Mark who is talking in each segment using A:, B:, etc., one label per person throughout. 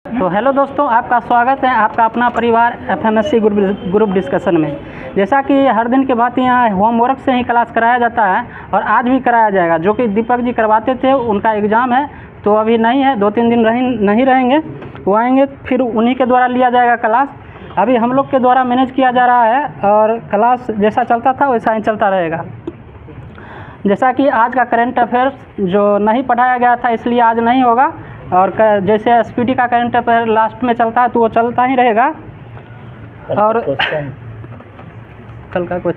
A: तो हेलो दोस्तों, आपका स्वागत है आपका अपना परिवार FMSC ग्रुप डिस्कशन में। जैसा कि हर दिन के भांति यहाँ होमवर्क से ही क्लास कराया जाता है और आज भी कराया जाएगा, जो कि दीपक जी करवाते थे। उनका एग्ज़ाम है तो अभी नहीं है, 2-3 दिन नहीं रहेंगे, वो आएंगे फिर उन्हीं के द्वारा लिया जाएगा क्लास। अभी हम लोग के द्वारा मैनेज किया जा रहा है और क्लास जैसा चलता था वैसा ही चलता रहेगा। जैसा कि आज का करंट अफेयर्स जो नहीं पढ़ाया गया था इसलिए आज नहीं होगा, और जैसे SPD का करंट अफेयर लास्ट में चलता है तो वो चलता ही रहेगा। और कल का कुछ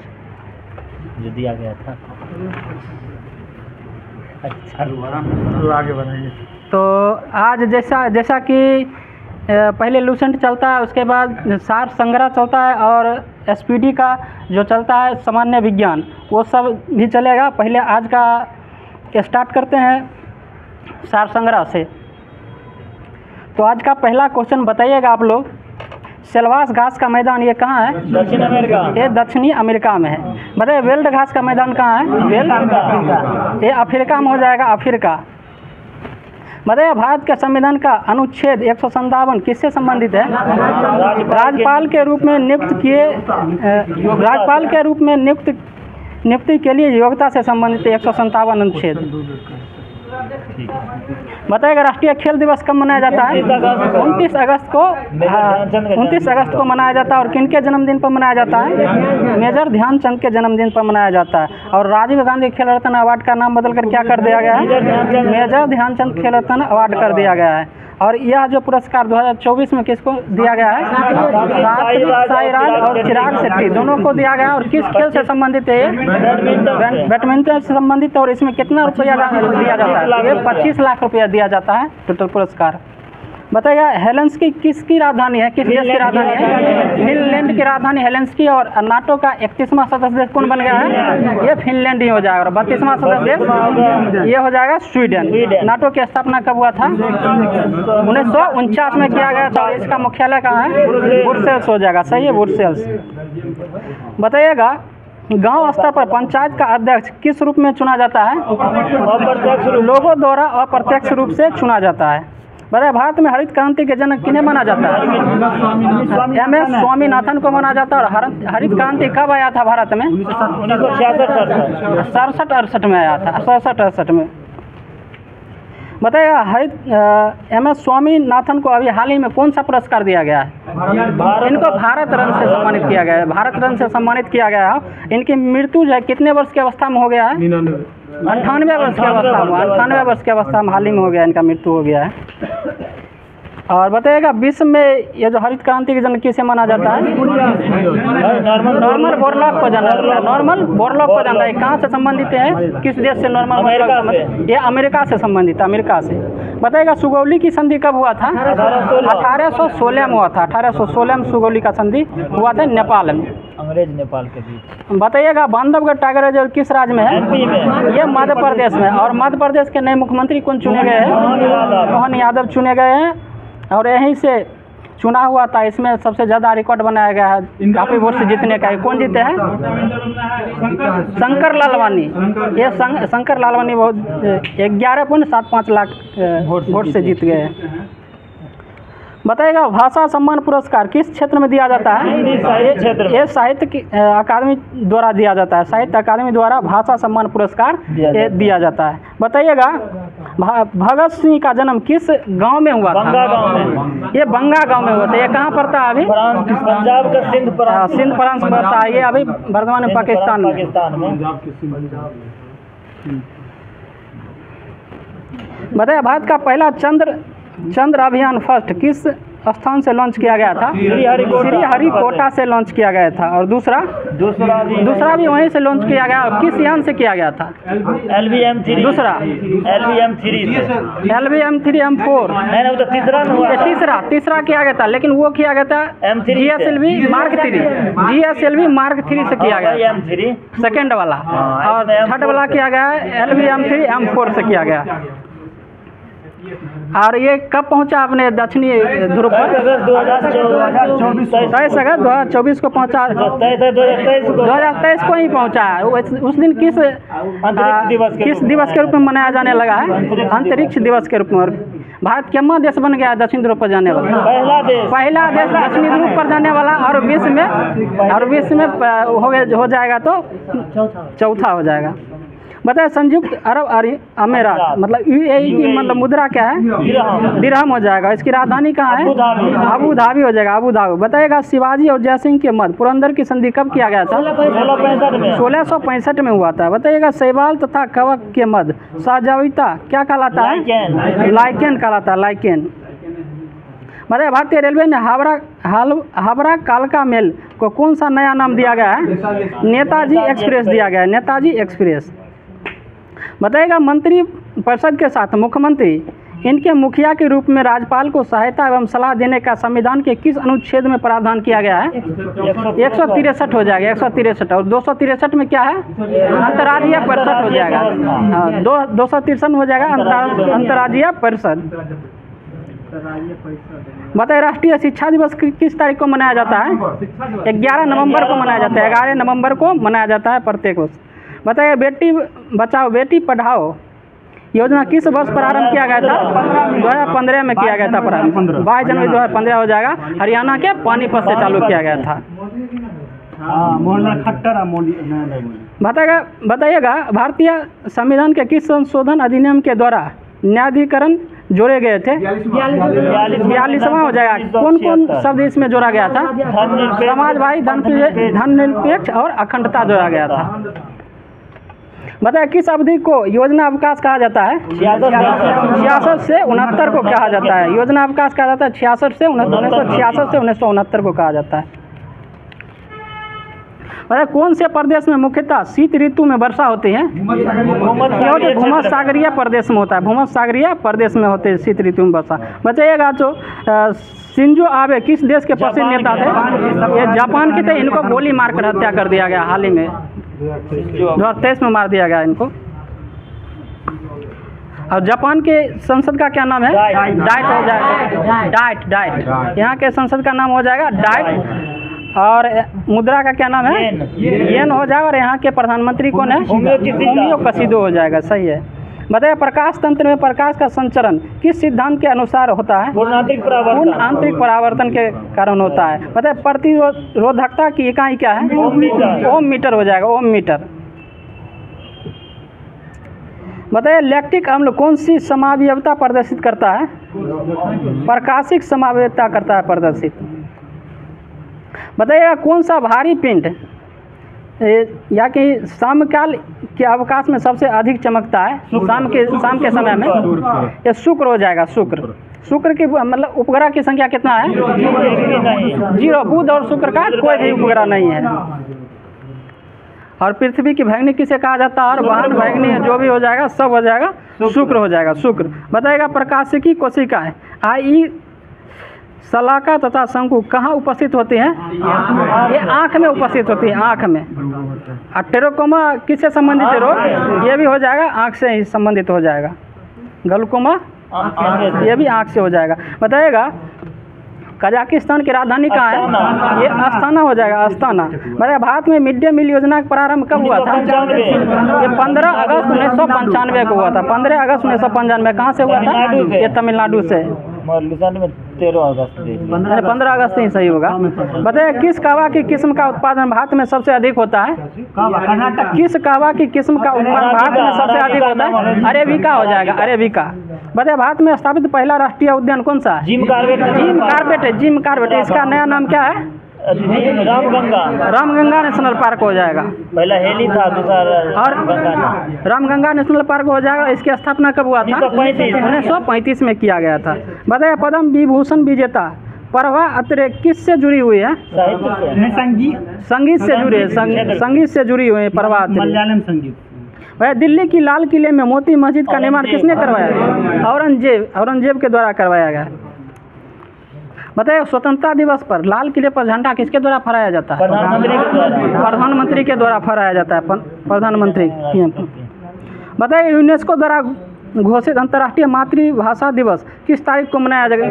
B: जो दिया गया था अच्छा आगे बढ़ाइए।
A: तो आज जैसा कि पहले लूसेंट चलता है, उसके बाद सार संग्रह चलता है और SPD का जो चलता है सामान्य विज्ञान, वो सब भी चलेगा। पहले आज का स्टार्ट करते हैं सार संग्रह से। तो आज का पहला क्वेश्चन बताइएगा आप लोग, सेल्वास घास का मैदान ये कहाँ है?
B: दक्षिण अमेरिका।
A: ये दक्षिणी अमेरिका में है। बताइए वेल्ड घास का मैदान कहाँ है? वेल्ड, ये अफ्रीका में हो जाएगा, अफ्रीका। बताइए भारत के संविधान का अनुच्छेद 157 किससे संबंधित है? राज्यपाल के रूप में नियुक्ति के लिए योग्यता से संबंधित 157 अनुच्छेद। बताइएगा राष्ट्रीय खेल दिवस कब मनाया जाता है? 29 अगस्त को मनाया जाता है। और किनके जन्मदिन पर मनाया जाता है? मेजर ध्यानचंद के जन्मदिन पर मनाया जाता है। और राजीव गांधी खेल रत्न अवार्ड का नाम बदलकर क्या कर दिया गया है? मेजर ध्यानचंद खेल रत्न अवार्ड कर दिया गया है। और यह जो पुरस्कार 2024 में किसको दिया गया है? सात्विक साईराज और चिराग शेट्टी दोनों को दिया गया। और किस खेल से संबंधित है? बैडमिंटन से संबंधित। और इसमें कितना रुपया दिया जाता है? ये 25 लाख रुपया दिया जाता है टोटल पुरस्कार। बताइएगा हेलेंस्की किसकी राजधानी है? किस देश की राजधानी है? फिनलैंड की राजधानी हेलेंस्की। और नाटो का 31वां सदस्य देश कौन बन गया है? ये फिनलैंड ही हो जाएगा। और 32वां सदस्य देश ये हो जाएगा स्वीडन। नाटो की स्थापना कब हुआ था? 1949 में किया गया था। और इसका मुख्यालय कहाँ है? ब्रुसेल्स हो जाएगा। सही है, ब्रुसेल्स। बताइएगा गांव स्तर पर पंचायत का अध्यक्ष किस रूप में चुना जाता है? लोगों द्वारा अप्रत्यक्ष रूप से चुना जाता है। बताइए भारत में हरित क्रांति के जनक किन्हें माना जाता है? MS स्वामीनाथन को माना जाता है। और हरित क्रांति कब आया था भारत में? 67-68 में आया था। 67-68 में। बताइए MS स्वामीनाथन को अभी हाल ही में कौन सा पुरस्कार दिया गया है? इनको भारत रत्न से सम्मानित किया गया है। भारत रत्न से सम्मानित किया गया है। इनकी मृत्यु जो है कितने वर्ष की अवस्था में हो गया है? 98 वर्ष की अवस्था में। 98 वर्ष की अवस्था में हाल ही में हो गया, इनका मृत्यु हो गया है। और बताइएगा विश्व में ये जो हरित क्रांति के जनक किसे माना जाता है? नॉर्मन बोरलॉग को जाना जाता है। नॉर्मन बोरलॉग को जाना है। कहाँ से संबंधित है? किस देश से नॉर्मन बोरलॉग? ये अमेरिका से संबंधित है, अमेरिका से। बताइएगा सुगौली की संधि कब हुआ था? 1816 में हुआ था। 1816 में सुगौली का संधि हुआ था नेपाल में,
B: अंग्रेज नेपाल के बीच।
A: बताइएगा बांधवगढ़ टाइगर रिजर्व किस राज्य में है? ये मध्य प्रदेश में। और मध्य प्रदेश के नए मुख्यमंत्री कौन चुने गए हैं? मोहन यादव चुने गए हैं। और यहीं से चुना हुआ था। इसमें सबसे ज़्यादा रिकॉर्ड बनाया गया है काफ़ी वोट से जीतने का। कौन जीते हैं? शंकर लालवानी। ये शंकर लालवानी बहुत 11.75 लाख वोट से जीत गए हैं। बताइएगा भाषा सम्मान पुरस्कार किस क्षेत्र में दिया जाता है? ये साहित्य की अकादमी द्वारा दिया जाता है। साहित्य अकादमी द्वारा भाषा सम्मान पुरस्कार दिया जाता है। बताइएगा भगत सिंह का जन्म किस गांव में हुआ था? ये बंगा गांव में हुआ था। ये कहाँ पड़ता है अभी?
B: पंजाब का
A: सिंध प्रांत पड़ता है। ये अभी वर्तमान में पाकिस्तान में। बताइए भारत का पहला चंद्र अभियान फर्स्ट किस स्थान से लॉन्च किया गया था? श्रीहरिकोटा से लॉन्च किया गया था। और दूसरा भी वहीं से लॉन्च किया गया। और किस यान से किया गया था?
B: LVM-3।
A: दूसरा LVM-3 M4। तीसरा किया गया था, लेकिन वो किया गया था GSLV Mark 3 से किया गया, सेकेंड वाला। और थर्ड वाला किया गया LVM-3 M4 से किया गया। और ये कब पहुंचा अपने दक्षिणी ध्रुव पर? 23 अगस्त 2024 को पहुंचा। 2023 को ही पहुंचा है। उस दिन किस दिवस के रूप में मनाया जाने लगा है? अंतरिक्ष दिवस के रूप में। भारत केमा देश बन गया दक्षिण ध्रुव पर जाने वाला? पहला देश दक्षिणी ध्रुव पर जाने वाला, और विश्व में हो जाएगा तो चौथा हो जाएगा। बताए संयुक्त अरब अमीरात मतलब UAE की मतलब मुद्रा क्या है? दिरहम हो जाएगा। इसकी राजधानी कहाँ है? अबू धाबी हो जाएगा, अबू धाबी। बताएगा शिवाजी और जयसिंह के मध्य पुरंदर की संधि कब किया गया था? 1665 में हुआ था। बताइएगा सहवाल तथा कवक के मध्य सहजविता क्या कहलाता है? लाइकेन कहलाता है, लाइकेन। बताइए भारतीय रेलवे ने हावड़ा कालका मेल को कौन सा नया नाम दिया गया है? नेताजी एक्सप्रेस दिया गया है, नेताजी एक्सप्रेस। बताइएगा मंत्री परिषद के साथ मुख्यमंत्री इनके मुखिया के रूप में राज्यपाल को सहायता एवं सलाह देने का संविधान के किस अनुच्छेद में प्रावधान किया गया है? 163 हो जाएगा, 163। और 263 में क्या है? अंतर्राज्यीय परिषद हो जाएगा। 263 हो जाएगा अंतर्राज्यीय परिषद। बताइए राष्ट्रीय शिक्षा दिवस किस तारीख को मनाया जाता है? 11 नवंबर को मनाया जाता है, 11 नवंबर को मनाया जाता है प्रत्येक वर्ष। बताइए बेटी बचाओ बेटी पढ़ाओ योजना किस वर्ष प्रारंभ किया गया था? 2015 में किया गया था प्रारंभ। 22 जनवरी 2015 हो जाएगा। हरियाणा के पानीपत से चालू किया गया था। बताइएगा भारतीय संविधान के किस संशोधन अधिनियम के द्वारा न्यायाधिकरण जोड़े गए थे? 42वां हो जाएगा। कौन कौन शब्द इसमें जोड़ा गया था? समाजवादी, धर्मनिरपेक्ष और अखंडता जोड़ा गया था। बताइए किस अवधि को योजना अवकाश कहा जाता है? 66 से 69 को कहा जाता है। योजना अवकाश कहा जाता है 66 से 1969 को कहा जाता है। बताइए कौन से प्रदेश में मुख्यतः शीत ऋतु में वर्षा होती है? भूमध्य सागरीय प्रदेश में होता है, भूमध्य सागरीय प्रदेश में होते हैं शीत ऋतु में वर्षा। बताइएगा जो शिंजो आबे किस देश के प्रसिद्ध नेता थे? ये जापान के थे। इनको गोली मारकर हत्या कर दिया गया हाल ही में, 2023 में मार दिया गया इनको। और जापान के संसद का क्या नाम है? डाइट हो जाएगा, डाइट। यहाँ के संसद का नाम हो जाएगा डाइट। और मुद्रा का क्या नाम है? येन हो जाएगा। और यहाँ के प्रधानमंत्री कौन है? फुमियो किशिदा हो जाएगा। सही है। बताइए प्रकाश तंत्र में प्रकाश का संचरण किस सिद्धांत के अनुसार होता है? पूर्ण आंतरिक परावर्तन के कारण होता है। बताइए प्रतिरोधकता की इकाई क्या है? ओम मीटर हो जाएगा, ओम मीटर। बताइए लैक्टिक अम्ल कौन सी समावयवता प्रदर्शित करता है? प्रकाशिक समावयवता करता है प्रदर्शित। बताइएगा कौन सा भारी पिंड या कि शामकाल के अवकाश में सबसे अधिक चमकता है? शाम के समय में ये शुक्र हो जाएगा, शुक्र की मतलब उपग्रह की संख्या कितना है? 0। बुध और शुक्र का कोई भी उपग्रह नहीं है। और पृथ्वी की भैगनी किसे कहा जाता है? और वाहन भैगनी जो भी हो जाएगा सब हो जाएगा शुक्र हो जाएगा, शुक्र। बताएगा प्रकाशिकी कोशिकाएं आई शलाका तथा शंकु कहाँ उपस्थित होती हैं? ये आँख में उपस्थित होती है, आँख में। और टेरोकोमा किससे संबंधित है रोग? ये भी हो जाएगा आँख से ही संबंधित हो जाएगा। ग्लूकोमा ये भी आँख से हो जाएगा। बताइएगा कजाकिस्तान की राजधानी कहाँ है? ये अस्ताना हो जाएगा, अस्ताना। बताइए भारत में मिड डे मील योजना का प्रारंभ कब हुआ था? ये 15 अगस्त 1995 को हुआ था। 15 अगस्त 1995 कहाँ से हुआ था? ये तमिलनाडु से। 15 अगस्त ही सही होगा। बताइए किस कहवा की किस्म का उत्पादन भारत में सबसे अधिक होता है? किस कहवा की किस्म का उत्पादन भारत में सबसे अधिक होता है? अरेबिका हो जाएगा, अरेबिका। बताइए भारत में स्थापित पहला राष्ट्रीय उद्यान कौन सा है? Jim Corbett. इसका नया नाम क्या है? रामगंगा नेशनल पार्क हो जाएगा।
B: पहला हेली था, दूसरा
A: और रामगंगा नेशनल पार्क हो जाएगा। इसकी स्थापना कब हुआ था? 1935 में किया गया था। बताइए पद्म विभूषण विजेता प्रभा अत्रे किससे जुड़ी हुई है? संगीत से जुड़ी है, संगीत से जुड़ी हुई है प्रभा अत्रे।
C: मलयालम संगीत।
A: वह दिल्ली की लाल किले में मोती मस्जिद का निर्माण किसने करवाया? औरंगजेब के द्वारा करवाया गया। बताइए स्वतंत्रता दिवस पर लाल किले पर झंडा किसके द्वारा फहराया जाता है? प्रधानमंत्री के द्वारा फहराया जाता है, प्रधानमंत्री। बताइए यूनेस्को द्वारा घोषित अंतर्राष्ट्रीय मातृभाषा दिवस किस तारीख को मनाया जाएगा?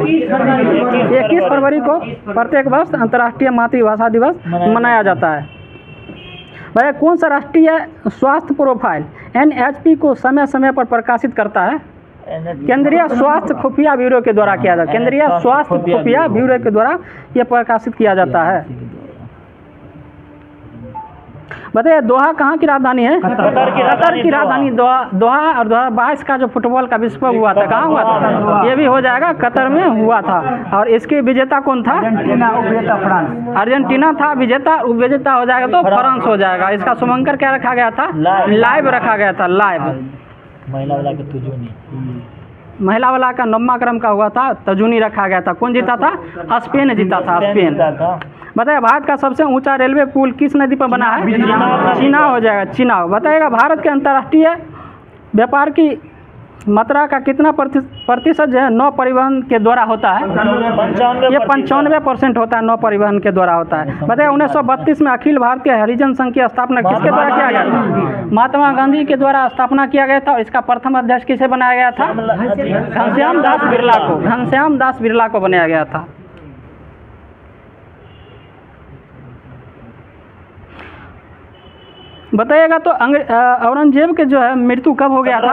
A: 21 फरवरी को प्रत्येक वर्ष अंतर्राष्ट्रीय मातृभाषा दिवस मनाया जाता है। बताइए कौन सा राष्ट्रीय स्वास्थ्य प्रोफाइल NHP को समय समय पर प्रकाशित करता है? केंद्रीय स्वास्थ्य खुफिया ब्यूरो के द्वारा किया जाता है। केंद्रीय स्वास्थ्य खुफिया ब्यूरो के द्वारा ये प्रकाशित किया जाता है। बताइए दोहा कहाँ की राजधानी है? कतर की राजधानी दोहा। और 2022 का जो फुटबॉल का विश्व कप हुआ था कहाँ हुआ था? ये भी हो जाएगा, कतर में हुआ था। और इसके विजेता कौन था? अर्जेंटीना था विजेता। उपविजेता हो जाएगा तो फ्रांस हो जाएगा। इसका शुभंकर क्या रखा गया था? लाइव रखा गया था, लाइव।
B: महिला वाला का तजुनी,
A: महिला वाला का 9वां क्रम का हुआ था, तजुनी रखा गया था। कौन जीता था? स्पेन जीता था, स्पेन। बताइए भारत का सबसे ऊंचा रेलवे पुल किस नदी पर बना है? चीनाव हो जाएगा, चीनाव। बताइएगा भारत के अंतर्राष्ट्रीय व्यापार की मात्रा का कितना प्रतिशत जो है नौ परिवहन के द्वारा होता है? ये 95% होता है, नौ परिवहन के द्वारा होता है। बताइए 1932 में अखिल भारतीय हरिजन संघ की स्थापना किसके द्वारा किया गया था? महात्मा गांधी के द्वारा स्थापना किया गया था। और इसका प्रथम अध्यक्ष किसे बनाया गया था? घनश्याम दास बिरला को। घनश्याम दास बिरला को बनाया गया था। बताइएगा तो औरंगजेब के जो है मृत्यु कब हो गया था?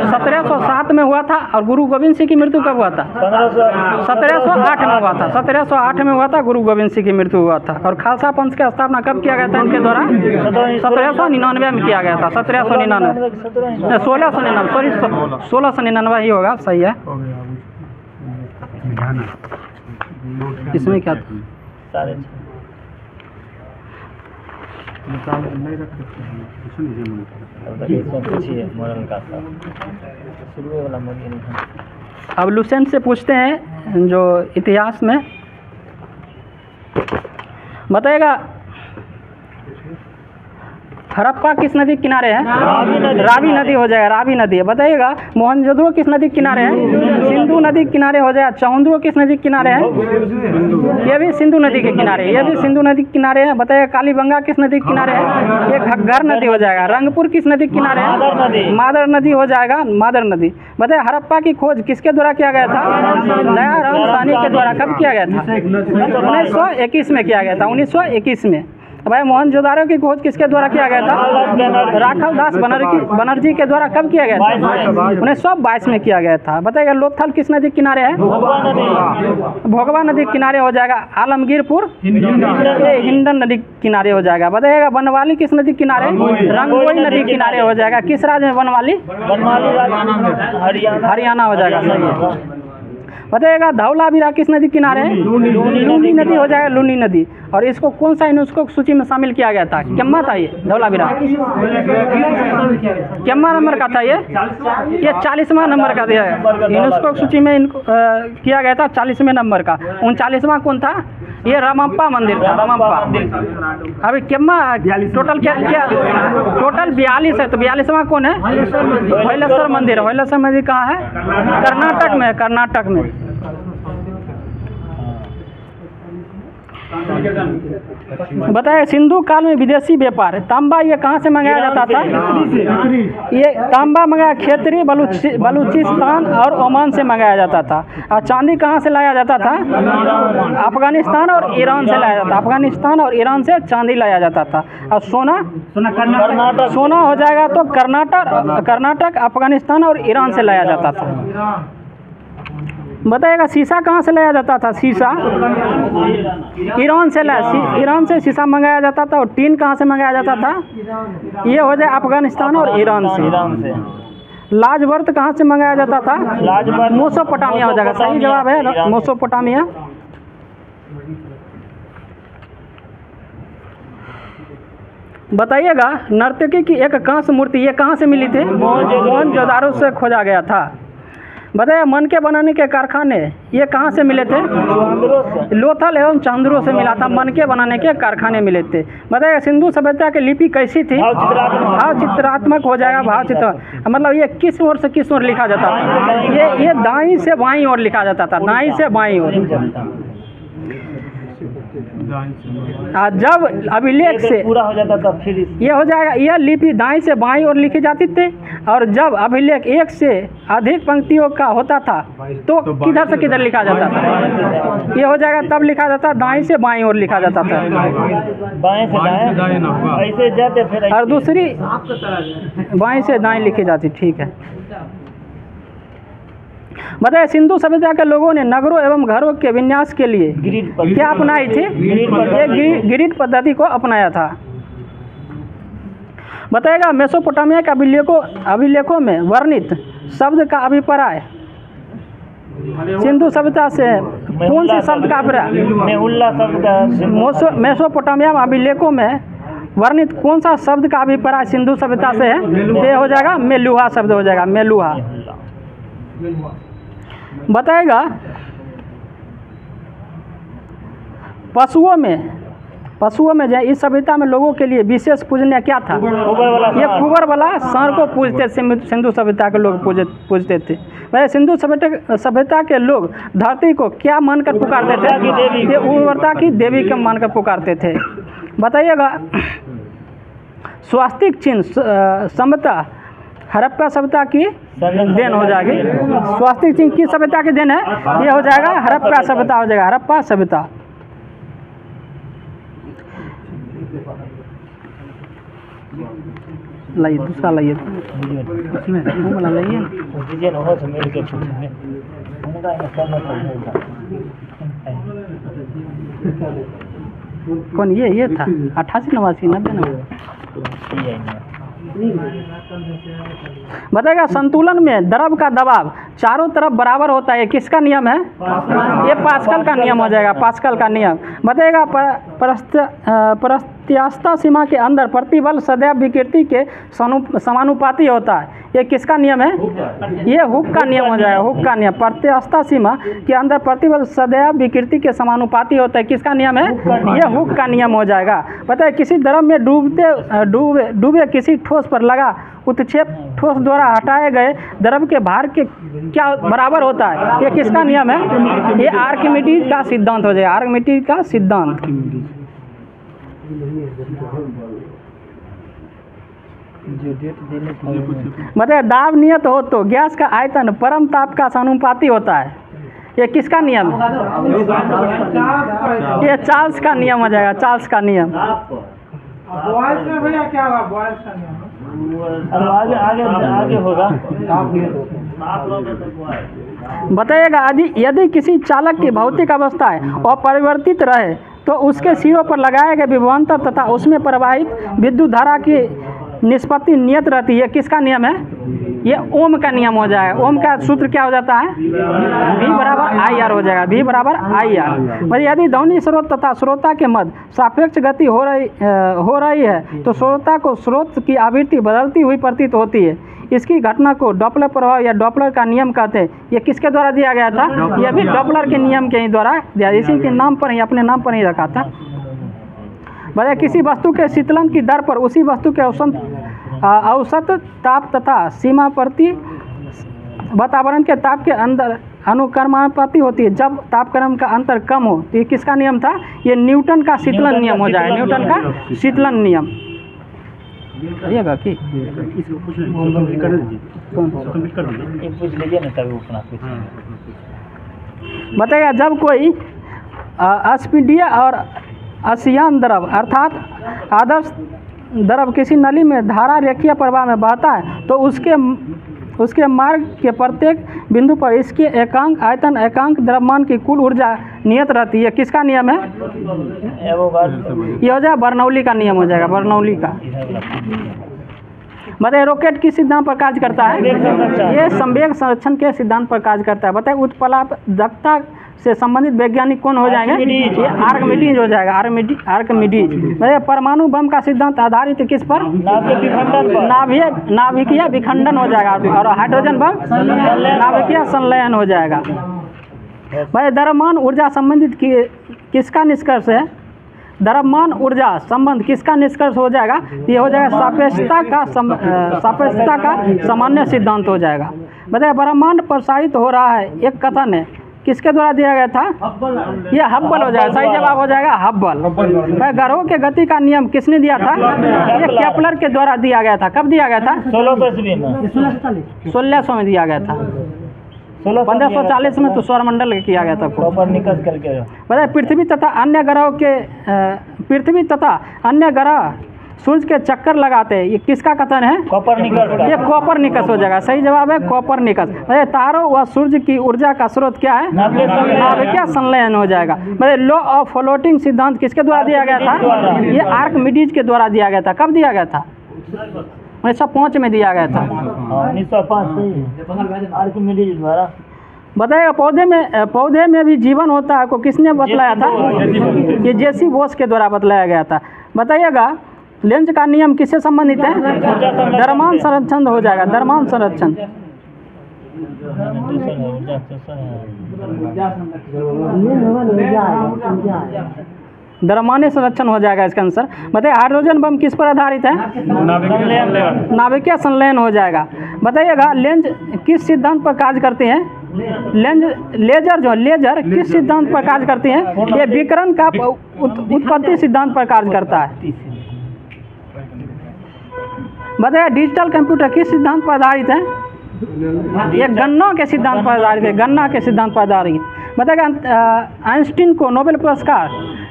A: 1707 में हुआ था। और गुरु गोविंद सिंह की मृत्यु कब हुआ था? 1708 में हुआ था। 1708 में हुआ था, गुरु गोविंद सिंह की मृत्यु हुआ था। और खालसा पंथ की स्थापना कब किया गया था इनके द्वारा? 1799 में किया गया था। 1799 1699 सॉरी 1699 ही होगा, सही है। इसमें क्या था? अब लुसेंट से पूछते हैं जो इतिहास में, बताइएगा हड़प्पा किस नदी के किनारे है? रावी नदी हो जाएगा, रावी नदी। बताइएगा मोहनजोदड़ो किस नदी के किनारे है? सिंधु नदी के किनारे हो जाएगा। चौंद्रो किस नदी के किनारे है? ये भी सिंधु नदी के किनारे, ये भी सिंधु नदी के किनारे है। बताइएगा कालीबंगा किस नदी के किनारे है? ये घग्गर नदी हो जाएगा। रंगपुर किस नदी के किनारे है? मादर नदी हो जाएगा, मादर नदी। बताइए हड़प्पा की खोज किसके द्वारा किया गया था? दयाराम साहनी के द्वारा। कब किया गया था? 1921 में किया गया था, 1921 में। भाई मोहनजोदारो की खोज किसके द्वारा किया गया था? राघव दास बनर्जी के द्वारा। कब किया गया था? 1922 में किया गया था। बताइएगा लोथल किस नदी के किनारे है? भोगवा नदी के किनारे हो जाएगा। आलमगीरपुर हिंडन नदी के किनारे हो जाएगा। बताइएगा बनवाली किस नदी के किनारे? रंगोई नदी के किनारे हो जाएगा। किस राज्य में बनवाली? हरियाणा हो जाएगा, सही है। बताइएगा धौलावीरा किस नदी किनारे है? लूनी नदी हो जाएगा, लूनी नदी। और इसको कौन सा यूनेस्को सूची में शामिल किया गया था? केम्मा था ये धौलावीरा, केम्मा नंबर का था ये 40वां नंबर का दिया है यूनेस्को सूची में इनको किया गया था 40वें नंबर का। 39वां कौन था? ये रामप्पा मंदिर था, रामप्पा। अभी केम्मा टोटल क्या टोटल 42 है, तो 42वां कौन है? होयलेश्वर मंदिर। होयलेश्वर मंदिर कहाँ है? कर्नाटक में, कर्नाटक में। बताए सिंधु काल में विदेशी व्यापार तांबा ये कहाँ से मंगाया जाता था? ये तांबा मंगाया क्षेत्रीय बलूचिस्तान और ओमान से मंगाया जाता था। और चांदी कहाँ से लाया जाता था? अफगानिस्तान और ईरान से लाया जाता था। अफगानिस्तान और ईरान से चांदी लाया जाता था। और सोना हो जाएगा तो कर्नाटक, अफगानिस्तान और ईरान से लाया जाता था। बताइएगा शीशा कहाँ से लाया जाता था? शीशा ईरान से शीशा मंगाया जाता था। और टीन कहाँ से मंगाया जाता था? ये हो जाए अफगानिस्तान और ईरान से। लाजवर्त कहाँ से मंगाया जाता था? मेसोपोटामिया हो जाएगा, सही जवाब है मेसोपोटामिया। बताइएगा नर्तकी की एक कांस्य मूर्ति ये कहाँ से मिली थी? मोहनजोदारो से खोजा गया था। बताइए मनके बनाने के कारखाने ये कहाँ से मिले थे? लोथल एवं चांदरो से मिला था। मनके बनाने के कारखाने मिले थे। बताइए सिंधु सभ्यता की लिपि कैसी थी? भाव चित्रात्मक हो जाएगा, भाव चित्र। मतलब ये किस ओर से किस ओर लिखा जाता था? ये दाईं से बाईं ओर लिखा जाता था, दाईं से बाईं ओर। जब अभिलेख से पूरा हो जाता था फिर ये हो जाएगा। यह लिपि दाईं से बाईं ओर लिखी जाती थी। और जब अभिलेख एक से अधिक पंक्तियों का होता था तो किधर से किधर लिखा जाता था? ये हो जाएगा तब लिखा जाता दाईं से बाईं ओर लिखा जाता था।
B: बाएं से दाएं ऐसे जाते फिर।
A: और दूसरी बाईं से दाएं लिखी जाती। ठीक है। बताइए सिंधु सभ्यता के लोगों ने नगरों एवं घरों के विन्यास के लिए
B: ग्रिड पद्धति
A: क्या अपनाई थी? ये ग्रिड पद्धति को अपनाया था। बताएगा मेसोपोटामिया के अभिलेखों में वर्णित शब्द का अभिप्राय सिंधु सभ्यता से कौन से शब्द का अभिप्राय?
B: मेहुल्ला शब्द का
A: मेसोपोटामिया अभिलेखों में वर्णित कौन सा शब्द का अभिप्राय सिंधु सभ्यता से है? ये हो जाएगा मेलुहा शब्द हो जाएगा, मेलुहा। बताएगा पशुओं में जो इस सभ्यता में लोगों के लिए विशेष पूजनीय क्या था? ये कुबर वाला सांड को पूजते सिंधु सभ्यता के लोग पूजते थे। वह सिंधु सभ्यता के लोग धरती को क्या मानकर पुकारते थे? ये उर्वरता की देवी के मानकर पुकारते थे। बताइएगा स्वास्तिक चिन्ह सभ्यता हड़प्पा सभ्यता की देन हो जाएगी। स्वास्तिक चिन्ह किस सभ्यता की देन है? ये हो जाएगा हड़प्पा सभ्यता हो जाएगा, हड़प्पा सभ्यता। लाइए दूसरा लाइए, उसमें वो वाला लाइए। कौन ये था 88 89 90 ना। बताएगा संतुलन में द्रव का दबाव चारों तरफ बराबर होता है, किसका नियम है? ये पास्कल का नियम हो जाएगा, पास्कल का नियम। बताएगा प्रत्यास्था सीमा के अंदर प्रतिबल सदैव विकृति के समानुपाती होता है, ये किसका नियम है? ये हुक का नियम हो जाएगा, हुक का नियम। प्रत्यास्था सीमा के अंदर प्रतिबल सदैव विकृति के समानुपाती होता है, किसका नियम है? ये हुक का नियम हो जाएगा। बताए किसी द्रव में डूबे किसी ठोस पर लगा उत्क्षेप ठोस द्वारा हटाए गए द्रव के भार के क्या बराबर होता है? ये किसका नियम है? ये आर्किमिडीज का सिद्धांत हो जाएगा, आर्किमिडीज का सिद्धांत। मतलब दाब नियत हो तो गैस का आयतन परम ताप का समानुपाती होता है, ये किसका नियम है? ये चार्ल्स का नियम हो जाएगा, चार्ल्स का नियम।
C: बॉयल्स में भैया क्या हुआ? बॉयल्स का नियम
B: आगे होगा।
A: बताइएगा यदि किसी चालक की भौतिक अवस्था अपरिवर्तित रहे तो उसके सिरों पर लगाए गए विभवांतर तथा उसमें प्रवाहित विद्युत धारा की निष्पत्ति नियत रहती है, किसका नियम है? ये ओम का नियम हो जाएगा। ओम का सूत्र क्या हो जाता है? V बराबर IR हो जाएगा, V बराबर IR। मतलब यदि ध्वनि स्रोत तथा श्रोता के मध्य सापेक्ष गति हो रही है तो श्रोता को स्रोत की आवृत्ति बदलती हुई प्रतीत होती है। इसकी घटना को डॉपलर प्रभाव या डॉपलर का नियम कहते हैं। ये किसके द्वारा दिया गया था? यह भी डॉपलर के नियम के ही द्वारा दिया, इसी के नाम पर ही, अपने नाम पर ही रखा था। बताइए किसी वस्तु के शीतलन की दर पर उसी वस्तु के औसत ताप तथा सीमा प्रति वातावरण के ताप के अंदर अनुक्रमानुपाती होती है। जब तापक्रम का अंतर कम हो तो ये किसका नियम था? ये न्यूटन का शीतलन नियम हो जाएगा, न्यूटन का शीतलन नियम। करिएगा कि बताइएगा जब कोई अस्पीडीय और असियान द्रव अर्थात आदर्श द्रव किसी नली में धारा रेखीय प्रवाह में बहता है तो उसके मार्ग के प्रत्येक बिंदु पर इसके एकांक आयतन एकांक द्रव्यमान की कुल ऊर्जा नियत रहती है, किसका नियम है? ये हो जाएगा बर्नौली का नियम हो जाएगा, बर्नौली का। बताइए रॉकेट किस सिद्धांत पर कार्य करता है? ये संवेग संरक्षण के सिद्धांत पर कार्य करता है। बताइए उत्प्लावकता से संबंधित वैज्ञानिक कौन हो जाएंगे? ये आर्किमिडीज हो जाएगा, आर्किमिडीज। बताइए परमाणु बम का सिद्धांत आधारित किस पर? नाभिकीय विखंडन हो जाएगा, और हाइड्रोजन बम नाभिकीय संलयन हो जाएगा। भाई द्रव्यमान ऊर्जा संबंधित किसका निष्कर्ष है? द्रव्यमान ऊर्जा संबंध किसका निष्कर्ष हो जाएगा? ये हो जाएगा सापेक्षता का सामान्य सिद्धांत हो जाएगा। बताइए ब्रह्मांड प्रसारित हो रहा है, एक कथन है, किसके द्वारा दिया गया था? ये हब्बल हो जाएगा, सही जवाब हो जाएगा हब्बल। ग्रहों के गति का नियम किसने दिया था? ये केपलर के द्वारा दिया गया था। कब दिया गया था? 1600 में दिया गया था। 1540 में तो सौरमंडल किया गया था। बताइए पृथ्वी तथा अन्य ग्रह सूर्य के चक्कर लगाते हैं, ये किसका कथन है?
B: कॉपरनिकस का।
A: ये कॉपरनिकस हो जाएगा। सही जवाब है कॉपरनिकस। मतलब तारों व सूर्य की ऊर्जा का स्रोत क्या है? नाभिकीय संलयन हो जाएगा। मतलब लॉ ऑफ फ्लोटिंग सिद्धांत किसके द्वारा दिया गया था? ये आर्किमिडीज के द्वारा दिया गया था। कब दिया गया था? 1905 में दिया गया था।
B: 1905 आर्किमिडीज द्वारा।
A: बताइएगा पौधे में भी जीवन होता है को किसने बतलाया था? ये जेसी बोस के द्वारा बतलाया गया था। बताइएगा लेंज का नियम किससे संबंधित है? द्रव्यमान संरक्षण हो जाएगा। द्रव्यमान संरक्षण द्रव्यमानीय संरक्षण हो जाएगा इसका आंसर। बताइए हाइड्रोजन बम किस पर आधारित है? नाभिकीय संलयन हो जाएगा। बताइएगा लेंज किस सिद्धांत पर कार्य करते हैं? लेजर किस सिद्धांत पर कार्य करते हैं? ये विकिरण का उत्पत्ति सिद्धांत पर कार्य करता है। बताइए डिजिटल कंप्यूटर किस सिद्धांत पर आधारित है? ये गणना के सिद्धांत पर आधारित है। गणना के सिद्धांत पर आधारित। बताइएगा आइंस्टीन को नोबेल पुरस्कार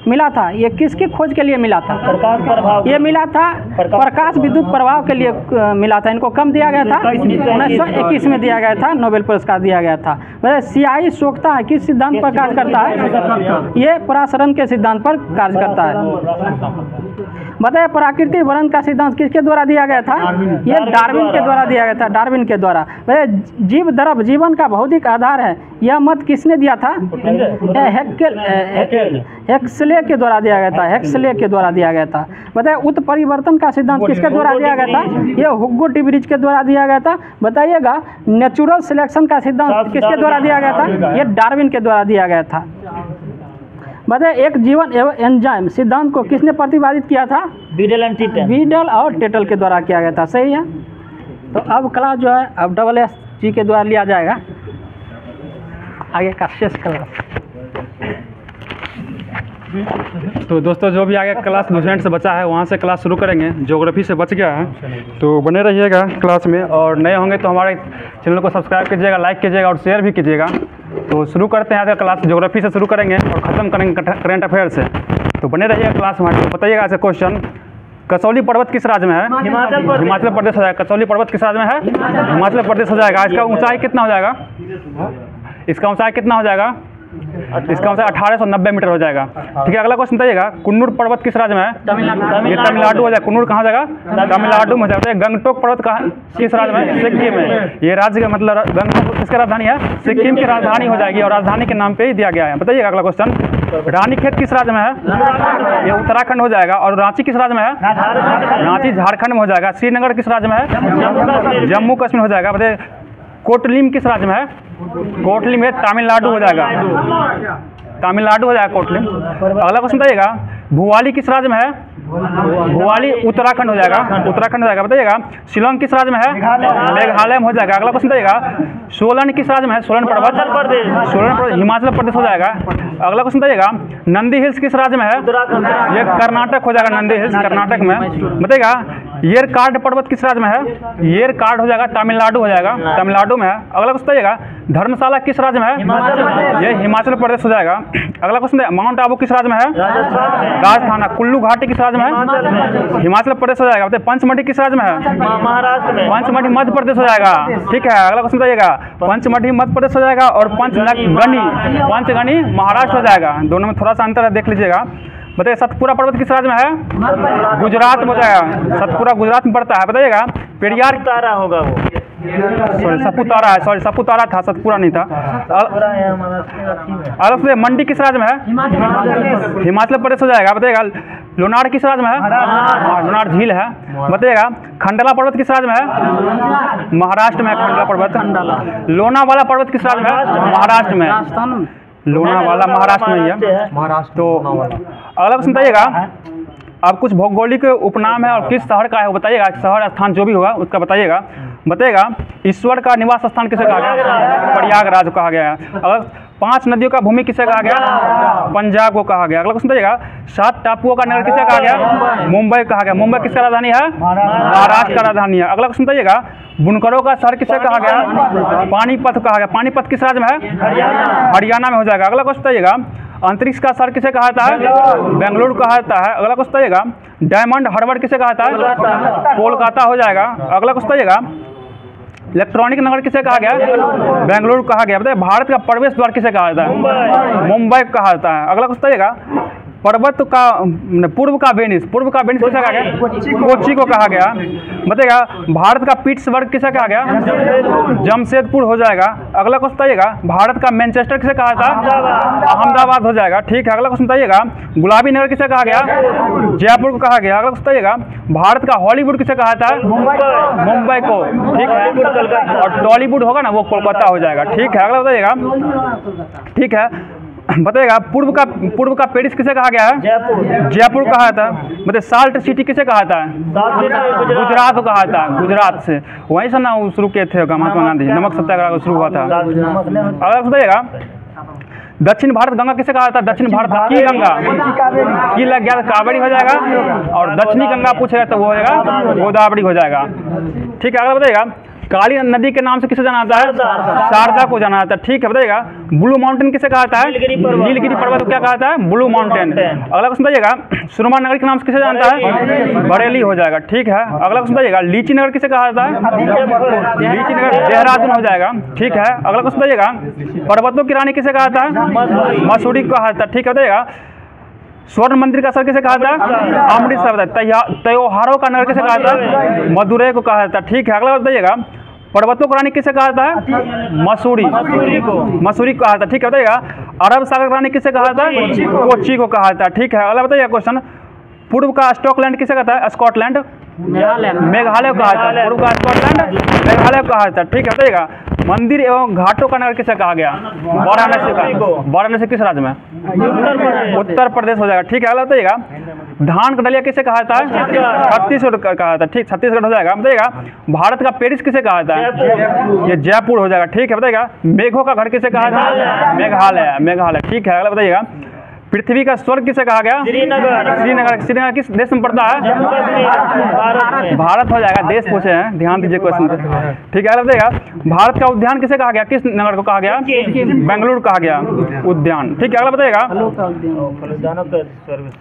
A: मिला था, ये किसकी खोज के लिए मिला था?
B: प्रकाश प्रभाव।
A: ये मिला था प्रकाश विद्युत प्रभाव के लिए मिला था। इनको कम दिया गया था? 1921 में दिया गया था, नोबेल पुरस्कार दिया गया था। बताइए सियाही सोखता है किस सिद्धांत पर कार्य करता है? ये परासरण के सिद्धांत पर कार्य करता है। बताइए प्राकृतिक वर्णन का सिद्धांत किसके द्वारा दिया गया था? ये डार्विन के द्वारा दिया गया था। डार्विन के द्वारा। बताइए जीव द्रव जीवन का भौतिक आधार है, यह मत किसने दिया था? हेक्सले के द्वारा दिया गया था। हेक्सले के द्वारा दिया गया था। बताइए उत्परिवर्तन का सिद्धांत किसके द्वारा दिया गया था? ये हुगो टिबरिज के द्वारा दिया गया था। बताइएगा नेचुरल सिलेक्शन का सिद्धांत किसके द्वारा दिया गया था? ये डार्विन के द्वारा दिया गया था। बताइए एक जीवन एवं एंजाइम सिद्धांत को किसने प्रतिपादित किया था? बीडल और टेटल के द्वारा किया गया था। सही है। तो अब क्लास जो है अब SSG के द्वारा लिया जाएगा। आगे का शेष क्लास।
D: तो दोस्तों जो भी आगे क्लास न्यूजीलैंड से बचा है वहाँ से क्लास शुरू करेंगे। ज्योग्राफी से बच गया है तो बने रहिएगा क्लास में, और नए होंगे तो हमारे चैनल को सब्सक्राइब कीजिएगा, लाइक कीजिएगा और शेयर भी कीजिएगा। तो शुरू करते हैं आज का क्लास। ज्योग्राफी से शुरू करेंगे और ख़त्म करेंगे करंट अफेयर से। तो बने रहिएगा क्लास हमारे। तो बताइएगा ऐसे क्वेश्चन, कसौली पर्वत किस राज्य में है? हिमाचल प्रदेश हो जाएगा। कसौली पर्वत किस राज्य में है? हिमाचल प्रदेश हो जाएगा। इसका ऊंचाई कितना हो जाएगा? इसका ऊंचाई कितना हो जाएगा? इसका ऊंचाई 1890 मीटर हो जाएगा। ठीक है। अगला क्वेश्चन बताइएगा कुन्नूर पर्वत किस राज्य में है? ये तमिलनाडु हो जाएगा। कुन्नूर कहाँ जाएगा? तमिलनाडु में हो जाएगा। गंगटोक पर्वत कहाँ किस राज्य में है? सिक्किम में। ये राज्य का मतलब गंगटोक किसकी राजधानी है? सिक्किम की राजधानी हो जाएगी और राजधानी के नाम पे ही दिया गया है। बताइएगा अगला क्वेश्चन, रानीखेत किस राज्य में है? ये उत्तराखंड हो जाएगा। और रांची किस राज्य में है? रांची झारखंड में हो जाएगा। श्रीनगर किस राज्य में है? जम्मू कश्मीर हो जाएगा। बताइए कोटलिम किस राज्य में है? कोटलिम है तमिलनाडु हो जाएगा। तमिलनाडु हो जाएगा कोटलिम। अगला क्वेश्चन बताइएगा भुवाली किस राज्य में है? भुवाली उत्तराखंड हो जाएगा। उत्तराखंड हो जाएगा। बताइएगा शिलोंग किस राज्य में है? मेघालय में हो जाएगा। अगला क्वेश्चन बताइएगा सोलन किस राज्य में है? सोलन पर्वत हिमाचल प्रदेश हो जाएगा। अगला क्वेश्चन बताइएगा नंदी हिल्स किस राज्य में है? ये कर्नाटक हो जाएगा। नंदी हिल्स कर्नाटक में। बताइएगा येरकाड पर्वत किस राज्य में है? येरकाड हो जाएगा तमिलनाडु हो जाएगा। तमिलनाडु में है। अगला क्वेश्चन बताइएगा धर्मशाला किस राज्य में है? ये हिमाचल प्रदेश हो जाएगा। अगला क्वेश्चन माउंट आबू किस राज्य में है? राजस्थान। कुल्लू घाटी किस राज्य में है? हिमाचल प्रदेश हो जाएगा। बताइए पंचमढ़ी किस राज्य में है?
B: महाराष्ट्र में।
D: पंचमढ़ी मध्य प्रदेश हो जाएगा। ठीक है। अगला क्वेश्चन बताइएगा पंचमढ़ी मध्य प्रदेश हो जाएगा और पंचगनी महाराष्ट्र हो जाएगा। दोनों में थोड़ा सा अंतर है, देख लीजिएगा। बताइए सतपुरा पर्वत किस राज्य में है? गुजरात में हो जाएगा। सतपुरा गुजरात में पड़ता है। बताइएगा पेरियार
B: तारा होगा वो।
D: सपुतारा है। सॉरी सपुतारा था, सतपुरा नहीं था। अलग से मंडी किस राज्य में है? हिमाचल प्रदेश हो जाएगा। बताइएगा लोनार किस राज्य में है? लोनार झील है। बताइएगा खंडला पर्वत किस राज्य में है? महाराष्ट्र में है खंडला पर्वत। लोनावाला पर्वत किस राज्य में है? महाराष्ट्र में। लोनावाला महाराष्ट्र में ही है। तो अगला क्वेश्चन बताइएगा अब कुछ भौगोलिक उपनाम है और किस शहर का है वो बताइएगा। शहर स्थान जो भी होगा उसका बताइएगा। बताइएगा ईश्वर का निवास स्थान किसे कहा गया? प्रयागराज कहा गया है। अगर 5 नदियों का भूमि किसे कहा गया? पंजाब को कहा गया। अगला क्वेश्चन बताइएगा 7 टापुओं का नगर किसे कहा गया? मुंबई कहा गया। मुंबई किसका राजधानी है? महाराष्ट्र का राजधानी है। अगला क्वेश्चन बताइएगा बुनकरों का शहर किसे कहा गया? पानीपत कहा गया। पानीपत किस राज्य में है? हरियाणा में हो जाएगा। अगला क्वेश्चन बताइएगा अंतरिक्ष का शहर किसे कहा जाता है? बेंगलुरु कहा जाता है। अगला क्वेश्चन बताइएगा, डायमंड हार्बर किसे कहा जाता है? कोलकाता हो जाएगा। अगला क्वेश्चन बताइएगा, इलेक्ट्रॉनिक नगर किसे कहा गया? बेंगलुरु कहा गया। बताइए भारत का प्रवेश द्वार किसे कहा जाता है? मुंबई कहा जाता है। अगला क्वेश्चन बताइएगा, पर्वत का पूर्व का वेनिस किसे कहा गया? कोच्चि को कहा गया। बताइएगा भारत का पिट्सबर्ग किसे कहा गया? जमशेदपुर हो जाएगा। अगला क्वेश्चन बताइएगा, भारत का मैनचेस्टर किसे कहा था? अहमदाबाद हो जाएगा। ठीक है। अगला क्वेश्चन बताइएगा, गुलाबी नगर किसे कहा गया? जयपुर को कहा गया। अगला क्वेश्चन बताइएगा, भारत का हॉलीवुड किसे कहा था? मुंबई को। ठीक है। और टॉलीवुड होगा ना वो कोलकाता हो जाएगा। ठीक है। अगला बताइएगा, ठीक है, बताइएगा पूर्व का पेरिस किसे कहा गया है? जयपुर कहा था। बताइए साल्ट सिटी किसे कहा था? गुजरात को कहा था। गुजरात से वहीं से ना शुरू किए थे महात्मा गांधी, नमक सत्याग्रह शुरू हुआ था। अगला बताइएगा, दक्षिण भारत गंगा किसे कहा था? दक्षिण भारत की गंगा की लग गया कावेरी हो जाएगा, और दक्षिणी गंगा पूछेगा तो वो हो जाएगा गोदावरी हो जाएगा। ठीक है। अगला बताइएगा, काली नदी के नाम से किसे जाना जाता है? शारदा को जाना जाता है। ठीक है। बताइएगा ब्लू माउंटेन किसे कहा जाता है? नीलगिरी पर्वत को क्या कहा जाता है? Blue mountain. अगला क्वेश्चन बताइएगा, सुरमा नगर के नाम से किसे जानता है? बरेली हो जाएगा। ठीक है। अगला क्वेश्चन बताइएगा, लीची नगर किसे कहा जाता है? लीची नगर देहरादून हो जाएगा। ठीक है। अगला क्वेश्चन बताइएगा, पर्वतों की रानी किसे कहा जाता है? मसूरी को कहा जाता है। ठीक है। बताइएगा स्वर्ण मंदिर का शहर किसे कहा था? अमृतसर। त्योहारों का नगर किसे कहा था? मदुरै को कहा जाता है। ठीक है। अगला बताइएगा, पर्वतों की रानी किसे कहा था? मसूरी को कहा था। ठीक है। बताइएगा अरब सागर रानी किसे कहा था? कोच्चि को कहा था। ठीक है। अगला बताइएगा क्वेश्चन, पूर्व का स्कॉटलैंड किसे कहता है? स्कॉटलैंड मेघालय को कहा जाता है। पूर्व का स्कॉटलैंड मेघालय को कहा जाता है। ठीक है। बताइएगा मंदिर एवं घाटों का नगर किसे कहा गया? वाराणसी का। वाराणसी किस राज्य में? उत्तर प्रदेश हो जाएगा। ठीक है। अगला बताइएगा, धान का डलिया किसे कहा जाता है? छत्तीसगढ़ कहा जाता है। ठीक, छत्तीसगढ़ हो जाएगा। बताइएगा भारत का पेरिस किसे कहा जाता है? ये जयपुर हो जाएगा। ठीक है। बताइएगा मेघों का घर किसे कहा जाता है? मेघालय। ठीक है। अगला बताइएगा, पृथ्वी का स्वर्ग किसे कहा गया? श्रीनगर किस देश में पड़ता है? भारत हो जाएगा। देश पूछे हैं, ध्यान दीजिए क्वेश्चन पे। ठीक है। अगला बताइएगा, भारत का उद्यान किसे कहा गया? किस नगर को कहा गया? बेंगलुरु कहा गया उद्यान। ठीक है। अगला बताइएगा,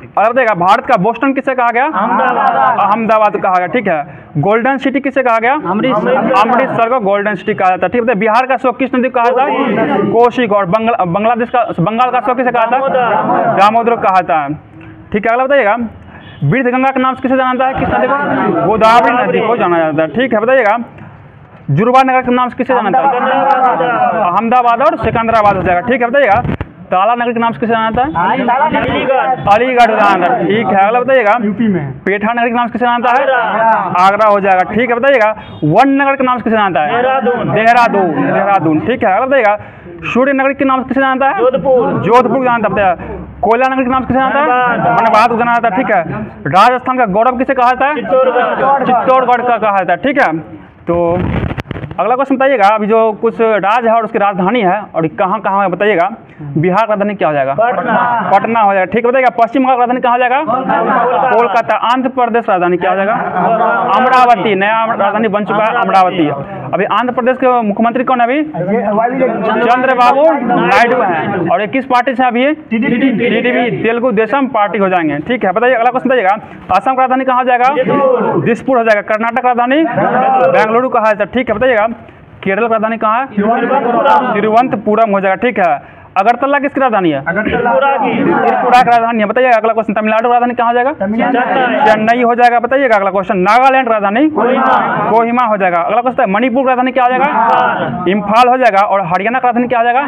D: अगला बताइएगा भारत का बोस्टन किसे कहा गया? अहमदाबाद कहा गया। ठीक है। गोल्डन सिटी किसे कहा गया? अमृतसर को गोल्डन सिटी कहा जाता है। ठीक है। बिहार का शोक किस नदी को कहा जाता है? कोसी। और बांग्लादेश का बंगाल का शोक किसे कहा था? दामोदर कहा था। ठीक है। अगला बताइएगा, वृद्ध गंगा के नाम से किसे जाना जाता है? किस नदी को? गोदावरी नदी को जाना जाता है। ठीक है। बताइएगा जुड़वा नगर के नाम से किसे जाना जाता है? अहमदाबाद और सिकंदराबाद हो जाएगा। ठीक है। बताइएगा ताला नगर के नाम से किसे जाना जाता है? अलीगढ़ जाना है। ठीक है। अगला बताइएगा, पेठा नगर के नाम से किसे जाना जाता है? आगरा हो जाएगा। ठीक है। बताइएगा वन नगर के नाम से किसे जाना है? देहरादून। ठीक है। अगला बताइएगा, सूर्य नगर के नाम से किसे जानता है? जोधपुर जानता है। कोयला नगर के नाम से किसे जानता है? धनबाद को जाना जाता है। ठीक है। राजस्थान का गौरव किसे कहा जाता है? चित्तौड़गढ़ का कहा जाता है। ठीक है। तो अगला क्वेश्चन बताइएगा, अभी जो कुछ राज्य है और उसकी राजधानी है और कहाँ कहाँ है बताइएगा। बिहार का राजधानी क्या हो जाएगा? पटना हो जाएगा। ठीक है। बताइएगा पश्चिम बंगाल का राजधानी कहाँ हो जाएगा? कोलकाता। आंध्र प्रदेश राजधानी क्या हो जाएगा? अमरावती। नया राजधानी बन चुका है अमरावती। अभी आंध्र प्रदेश के मुख्यमंत्री कौन है? अभी चंद्रबाबू नायडू हैं। और ये किस पार्टी से अभी? टीडीपी, तेलुगु देशम पार्टी हो जाएंगे। ठीक है। बताइए अगला क्वेश्चन बताइएगा, असम का राजधानी कहाँ हो जाएगा? दिसपुर हो जाएगा। कर्नाटक राजधानी बेंगलुरु कहा जाता है। ठीक है। बताइएगा केरल का राजधानी कहाँ है? तिरुवनंतपुरम हो जाएगा। ठीक है। अगरतला किसकी राजधानी है? त्रिपुरा की राजधानी है। बताइएगा अगला क्वेश्चन, तमिलनाडु राजधानी कहाँ हो जाएगा? चेन्नई हो जाएगा। बताइएगा अगला क्वेश्चन, नागालैंड राजधानी कोहिमा हो जाएगा। अगला क्वेश्चन, मणिपुर की राजधानी क्या हो जाएगा? इम्फाल हो जाएगा। और हरियाणा का राजधानी क्या हो जाएगा?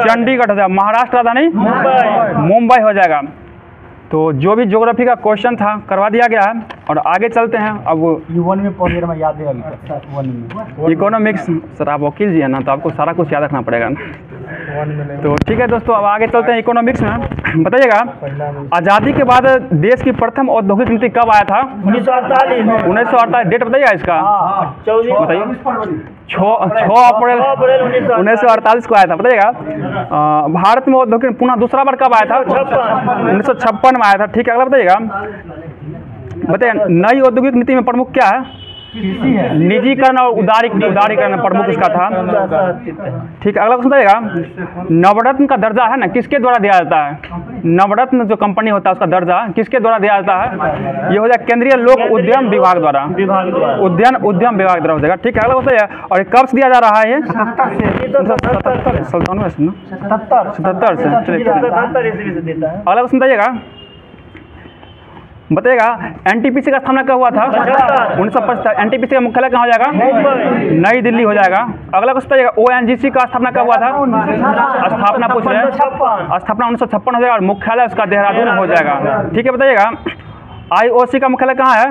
D: चंडीगढ़ हो जाएगा। महाराष्ट्र राजधानी मुंबई हो जाएगा। तो जो भी ज्योग्राफी का क्वेश्चन था करवा दिया गया है और आगे चलते हैं। अब
C: वन में पढ़ में याद है अभी
D: इकोनॉमिक्स। सर आप वकील जी है ना, तो आपको सारा कुछ याद रखना पड़ेगा ना। तो ठीक है दोस्तों, अब आगे चलते हैं इकोनॉमिक्स में। बताइएगा आज़ादी के बाद देश की प्रथम औद्योगिक नीति कब आया था? 1948। डेट बताइएगा इसका? बताइए। 6 अप्रैल 1948 को आया था। बताइएगा भारत में औद्योगिक पुनः दूसरा बार कब आया था? 1956 में आया था। ठीक है। अगला बताइएगा, बताइए नई औद्योगिक नीति में प्रमुख क्या है? निजीकरण और उदारीकरण प्रमुख इसका था। ठीक है, अगला क्वेश्चन बताइएगा, नवरत्न का दर्जा है ना किसके द्वारा दिया जाता है? नवरत्न जो कंपनी होता है उसका दर्जा किसके द्वारा दिया जाता है? ये हो जाएगा केंद्रीय लोक उद्यम विभाग द्वारा, उद्यम विभाग द्वारा हो जाएगा। ठीक है, अगला बताइए, और ये कब से दिया जा रहा है? ये 77 से। अगला क्वेश्चन बताइएगा, बताइएगा एनटीपीसी का स्थापना कब हुआ था? 1975। एनटीपीसी का मुख्यालय कहाँ हो जाएगा? नई दिल्ली हो जाएगा। अगला क्वेश्चन बताइएगा, ओएनजीसी का स्थापना कब हुआ था? स्थापना पूछ रहे हैं, स्थापना 1956 हो जाएगा और मुख्यालय उसका देहरादून हो जाएगा। ठीक है, बताइएगा आईओसी का मुख्यालय कहाँ है?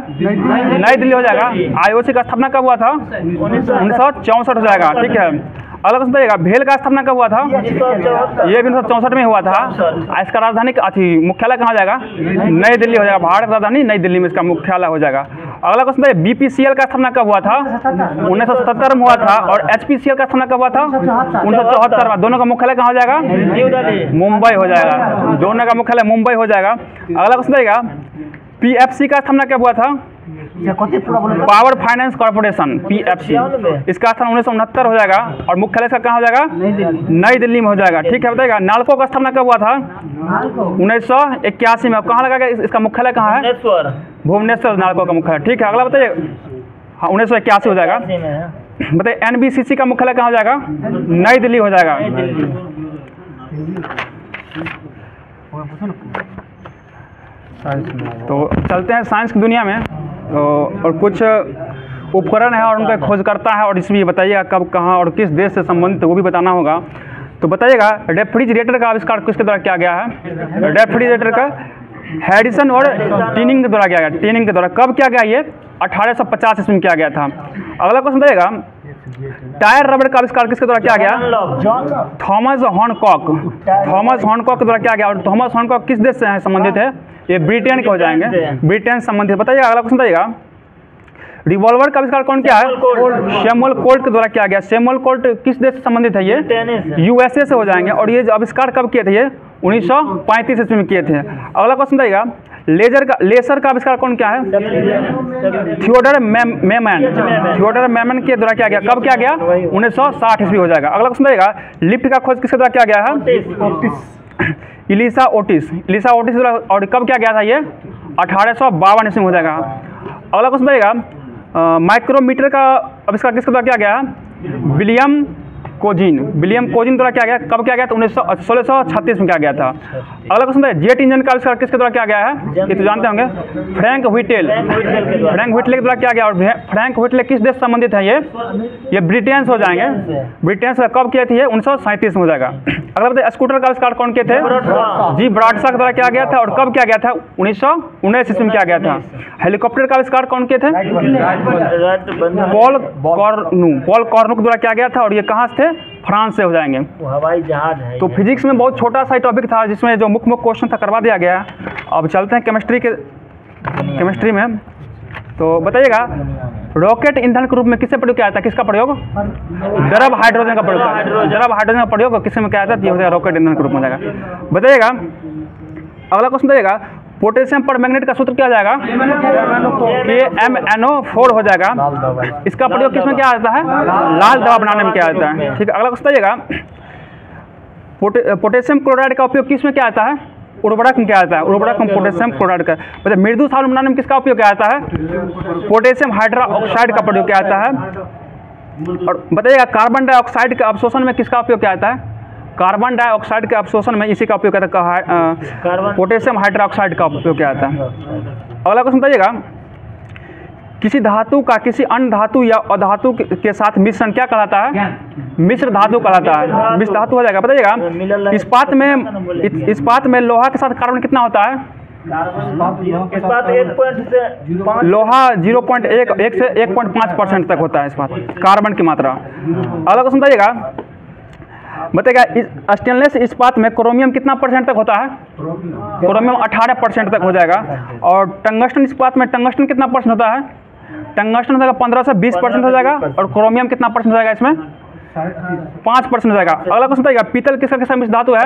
D: नई दिल्ली हो जाएगा। आईओसी का स्थापना कब हुआ था? 1964 हो जाएगा। ठीक है, अगला क्वेश्चन बताइएगा, भेल का स्थापना कब हुआ था? ये भी 1964 में हुआ था। इसका राजधानी मुख्यालय कहाँ जाएगा? नई दिल्ली हो जाएगा। भारत राजधानी नई दिल्ली में इसका मुख्यालय हो जाएगा। अगला क्वेश्चन बताइए, बीपीसीएल का स्थापना कब हुआ था? 1977 में हुआ था। और एचपीसीएल का स्थापना कब हुआ था? 1974 में। दोनों का मुख्यालय कहाँ हो जाएगा? मुंबई हो जाएगा। दोनों का मुख्यालय मुंबई हो जाएगा। अगला क्वेश्चन बताइएगा, पीएफसी का स्थापना कब हुआ था? Power finance corporation, PFC. इसका स्थान 1969 हो जाएगा और मुख्यालय इसका कहाँ हो जाएगा? नई दिल्ली में हो जाएगा। ठीक है, बताइएगा नालको का स्थापना कब हुआ था? 1981 में। कहाँ लगा गया? इसका मुख्यालय कहाँ है? भुवनेश्वर नालको का मुख्यालय। ठीक है, अगला बताइए, हाँ 1981 हो जाएगा। बताइए एनबीसीसी का मुख्यालय कहाँ हो जाएगा? नई दिल्ली हो जाएगा। तो चलते हैं साइंस की दुनिया में, और कुछ उपकरण है और उनका खोजकर्ता है, और इसमें बताइएगा कब, कहाँ और किस देश से संबंधित है वो भी बताना होगा। तो बताइएगा रेफ्रिजरेटर का आविष्कार किसके द्वारा किया गया है? रेफ्रिजरेटर का हैरिसन और टिनिंग के द्वारा किया गया। टिनिंग के द्वारा कब किया गया? ये 1850 ईस्वी में किया गया था। अगला क्वेश्चन बताइएगा, टायर रबड़ का आविष्कार किसके द्वारा किया गया? थॉमस हॉर्नकॉक। थॉमस हॉर्नकॉक के द्वारा किया गया। और थॉमस हॉर्नकॉक किस देश से संबंधित है? ये ब्रिटेन के हो जाएंगे, ब्रिटेन से संबंधित। बताइए अगला क्वेश्चन बताइएगा, रिवॉल्वर का आविष्कार कौन किया है? सैमुअल कोल्ट के द्वारा किया गया। सैमुअल कोल्ट किस देश से संबंधित है? ये यूएसए से हो जाएंगे। और ये आविष्कार कब किए थे? ये 1935 ईस्वी में किए थे। अगला क्वेश्चन बताइएगा, लेजर का आविष्कार कौन किया है? थियोडर मैमन। थियोडर मैमन के द्वारा किया गया। कब किया गया? 1960 ईस्वी हो जाएगा। अगला क्वेश्चन बताइएगा, लिफ्ट का खोज किसके द्वारा किया गया है? इलिसा ओटिस। इलिसा ओटिस और कब क्या गया था? ये 1852 ईस्वी में हो जाएगा। अगला क्वेश्चन बताइएगा, माइक्रोमीटर का आविष्कार किसके द्वारा किया गया है? William cuisine. विलियम कोजिन द्वारा किया गया। कब किया गया था? 1636 में किया गया था। अगला क्वेश्चन है, जेट इंजन का आविष्कार किसके द्वारा किया गया है? ये तो जानते होंगे, फ्रैंक व्हिटेल। फ्रैंक व्हिटेल के द्वारा किया गया। और फ्रैंक व्हिटेल किस देश से संबंधित है? ये ब्रिटेन से हो जाएंगे। ब्रिटेन से कब किए थे? ये 1937 में हो जाएगा। अगला बताइए, स्कूटर का आविष्कार कौन किए थे? जी ब्रॉडशॉ के द्वारा किया गया था। और कब किया गया था? 1919 ईस्वी में किया गया था। हेलीकॉप्टर का आविष्कार कौन किए थे? पॉल कॉर्नू के द्वारा किया गया था। और ये कहाँ से थे? फ्रांस से हो जाएंगे।
B: हवाई जहाज है।
D: तो फिजिक्स में बहुत छोटा सा टॉपिक था जिसमें जो मुख्य क्वेश्चन था करवा दिया गया। अब चलते हैं केमिस्ट्री में। तो बताइएगा, रॉकेट ईंधन के रूप में किससे प्रयोग किया जाता है? किसका प्रयोग? द्रव हाइड्रोजन का प्रयोग। द्रव हाइड्रोजन का प्रयोग किसमें किया जाता है? ये हो जाएगा रॉकेट ईंधन के रूप में जाएगा। बताइएगा अगला क्वेश्चन बताइएगा, पोटेशियम पर मैग्नेट का सूत्र क्या जाएगा? KMnO4 हो जाएगा। इसका प्रयोग किसमें किया जाता है? लाल दवा बनाने में किया जाता है। ठीक है, अगला क्वेश्चन बताइएगा, पोटेशियम क्लोराइड का उपयोग किसमें किया जाता है? उर्वरक में किया जाता है। उर्वरक में पोटेशियम क्लोराइड का। बताइए मृदु साबुन बनाने में किसका उपयोग किया जाता है? पोटेशियम हाइड्रोक्साइड का प्रयोग किया जाता है। और बताइएगा कार्बन डाइऑक्साइड के अवशोषण में किसका उपयोग किया जाता है? कार्बन डाइऑक्साइड के अवशोषण में इसी का उपयोग किया जाता है, पोटेशियम हाइड्रोक्साइड का उपयोग किया जाता है। अगला क्वेश्चन बताइएगा, किसी धातु का किसी अन्य धातु या अधातु के साथ मिश्रण क्या कहलाता है? मिश्र धातु कहलाता है। मिश्र धातु हो जाएगा। बताइएगा इस्पात में लोहा के साथ कार्बन कितना होता है? लोहा 0.1 से 1.5% तक होता है इस्पात, कार्बन की मात्रा। अगला क्वेश्चन बताइएगा, बताइएगा स्टेनलेस इस्पात में क्रोमियम कितना % तक होता है? क्रोमियम 18% तक हो जाएगा। और टंगस्टन इस्पात में टंगस्टन कितना % होता है? टंगस्टन हो जाएगा 15 से 20% हो जाएगा। और क्रोमियम कितना % हो जाएगा इसमें? 5% हो जाएगा। अगला क्वेश्चन बताइएगा पीतल किसका किसका मिश्र धातु है?